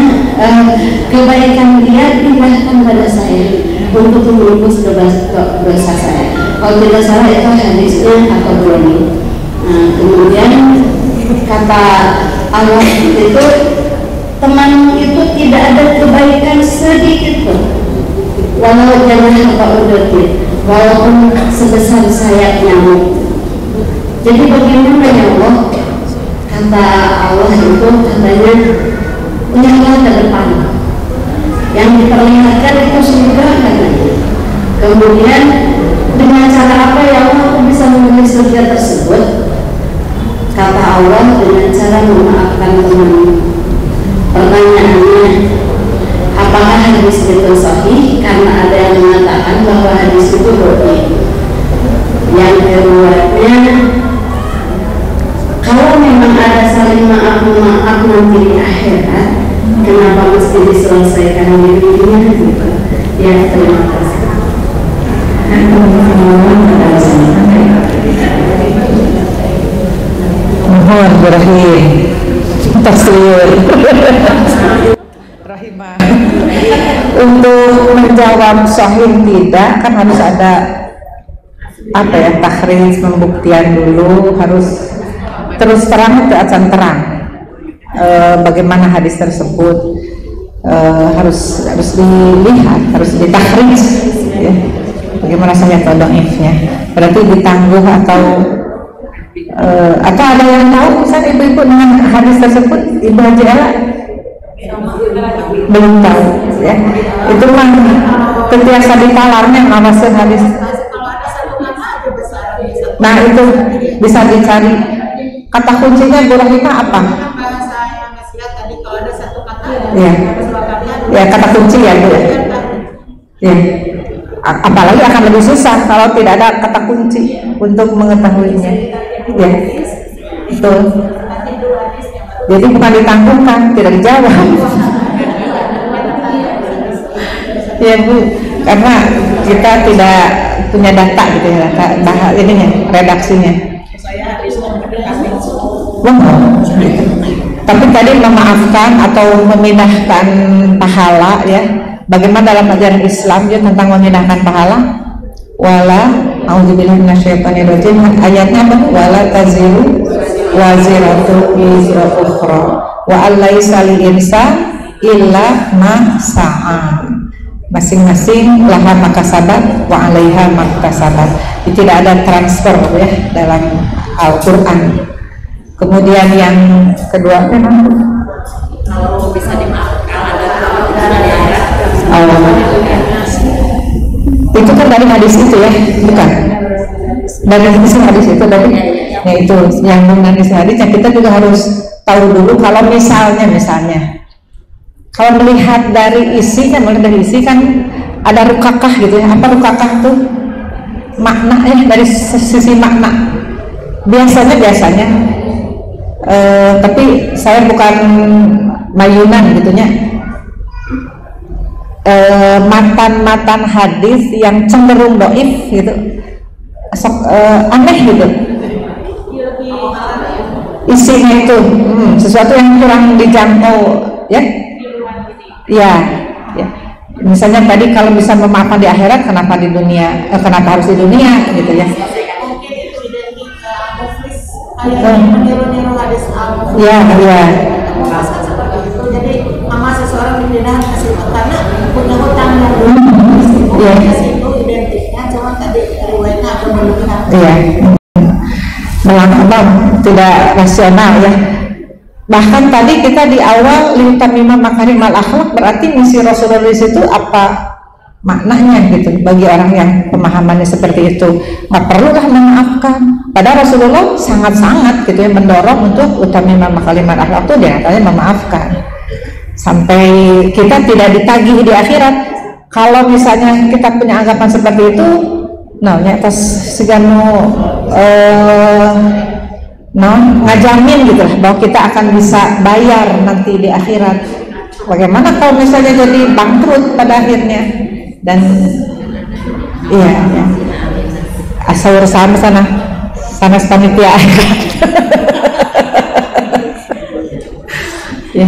Speaker 1: kebaikan dia diberikan pada saya untuk menembus dosa saya. Kalau tidak salah itu hadisnya atau belum. Kemudian kata Allah itu, teman itu tidak ada kebaikan sedikit pun, walau jangan apa udatin, walaupun sebesar sayap nyamuk. Jadi bagaimana ya Allah? Kata Allah itu katanya, lihatlah ke depan, yang diperlihatkan itu surga katanya. Kemudian dengan cara apa ya Allah aku bisa memilih surga tersebut? Kata Allah, dengan cara memaafkan teman. Pertanyaannya, apakah hadis itu sahih? Karena ada yang mengatakan bahwa hadis itu dhaif. Yang keduanya, kalau memang ada saling maaf nanti di akhirat, kenapa mesti diselesaikan di dunia gitu? Ya, terima kasih.
Speaker 2: Mohon berahim tasliur rahimah. Untuk menjawab sahih tidak, kan harus ada apa ya, takhris, pembuktian dulu, harus terus terang, akan terang bagaimana hadis tersebut, harus dilihat, harus ditakhris ya, bagaimana sahih atau dhaifnya. Berarti ditangguh atau ada yang tahu misalnya ibu-ibu dengan hadis tersebut, Ibu Haji Ella belum tahu ya. Itu mah ketika ditalarnya ngawasin hadis. Nah itu bisa dicari kata kuncinya. Bu Rahimah apa? Ya, ya kata kunci ya Bu. Ya. Apalagi akan lebih susah kalau tidak ada kata kunci untuk mengetahuinya. Ya, betul. Jadi bukan ditangguhkan, tidak dijawab. Ya Bu, karena kita tidak punya data gitu ya, data ininya, redaksinya. Tapi tadi memaafkan atau memindahkan pahala ya. Bagaimana dalam ajaran Islam ya tentang memindahkan pahala? Wala a'udzubillahi minasyaitonirrajim. Ayatnya apa? Wala taziru waziratu wizra ukhra wa allaisa lil insan illa ma sa'a. Masing-masing laha makasabat wa 'alaiha maktasabat. Tidak ada transfer ya dalam Al-Qur'an. Kemudian yang kedua memang
Speaker 3: bisa dimaafkan
Speaker 2: itu kan dari hadis itu ya, bukan? Dari hadis itu tadi. Ya itu yang mengenai hadis yang kita juga harus tahu dulu kalau misalnya kalau melihat dari isi kan ada rukakah gitu ya. Apa rukakah tuh? Makna ya, dari sisi makna. Biasanya tapi saya bukan mayunan gitunya. Matan hadis yang cenderung doif gitu, aneh gitu. Isinya itu sesuatu yang kurang dijangkau ya. Misalnya tadi kalau bisa memaafkan di akhirat, kenapa di dunia? Kenapa harus di dunia gitu ya? Iya.
Speaker 3: Jadi sama seseorang dipindah kasih karena punya hutang yang itu identiknya, cuma tadi riwayatnya atau berlebihan.
Speaker 2: Iya. Melangkah tidak rasional ya. Bahkan tadi kita di awal litamima makarimal akhlak, berarti misi Rasulullah di situ apa maknanya gitu bagi orang yang pemahamannya seperti itu. Nggak perlulah memaafkan. Padahal Rasulullah sangat-sangat gitu ya mendorong untuk utamima makarimal akhlak itu diantaranya memaafkan. Sampai kita tidak ditagih di akhirat. Kalau misalnya kita punya anggapan seperti itu, atas segano ngajamin gitu lah bahwa kita akan bisa bayar nanti di akhirat. Bagaimana kalau misalnya jadi bangkrut pada akhirnya? Dan iya asal urusan sana panitia ya.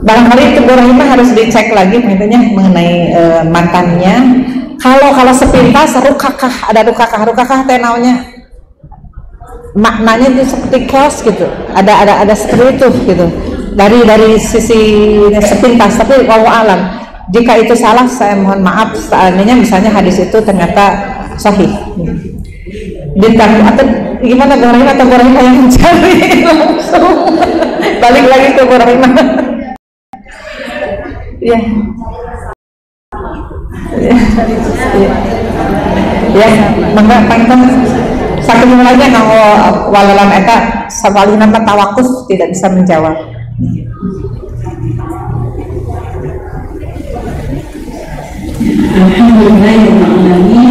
Speaker 2: Barangkali itu Bu Rahimah harus dicek lagi mengenai mantannya. Kalau sepintas rukakah tenaunya maknanya itu seperti chaos gitu, ada seperti itu gitu dari sisi sepintas. Tapi wallahu alam, jika itu salah saya mohon maaf. Seandainya misalnya hadis itu ternyata sahih, bintang atau gimana Bu Rahimah atau Bu Rahimah yang mencari langsung balik lagi ke Bu Rahimah. Ya, mangga pantang satu mulanya kalau walalan eta sawalina tawakuf tidak bisa menjawab.
Speaker 1: Alhamdulillahirrahmanirrahim.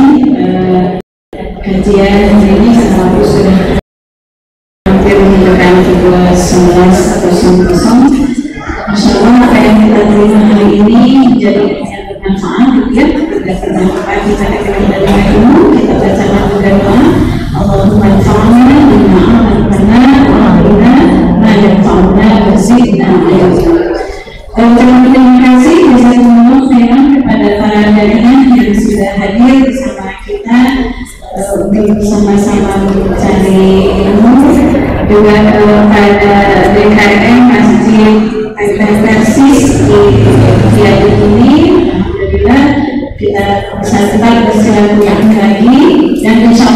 Speaker 1: Kajian ini selalu sudah hampir menunjukkan pukul 11.00. Masya Allah, apa yang kita terima hari ini jadi bermanfaat ya. Bermanfaat kita menerima ilmu, kita bacakan doa. Allahumma anfa'na bima 'allamtana wa 'allimna ma yanfa'una wa zidna ilma. Terima kasih jazakumullah khairan kepada para dai yang sudah hadir bersama kita untuk sama-sama mencari ilmu. Juga pada DKM Masjid Persis di Viaduk ini, alhamdulillah kita bisa tetap bersilaturahmi lagi dan insya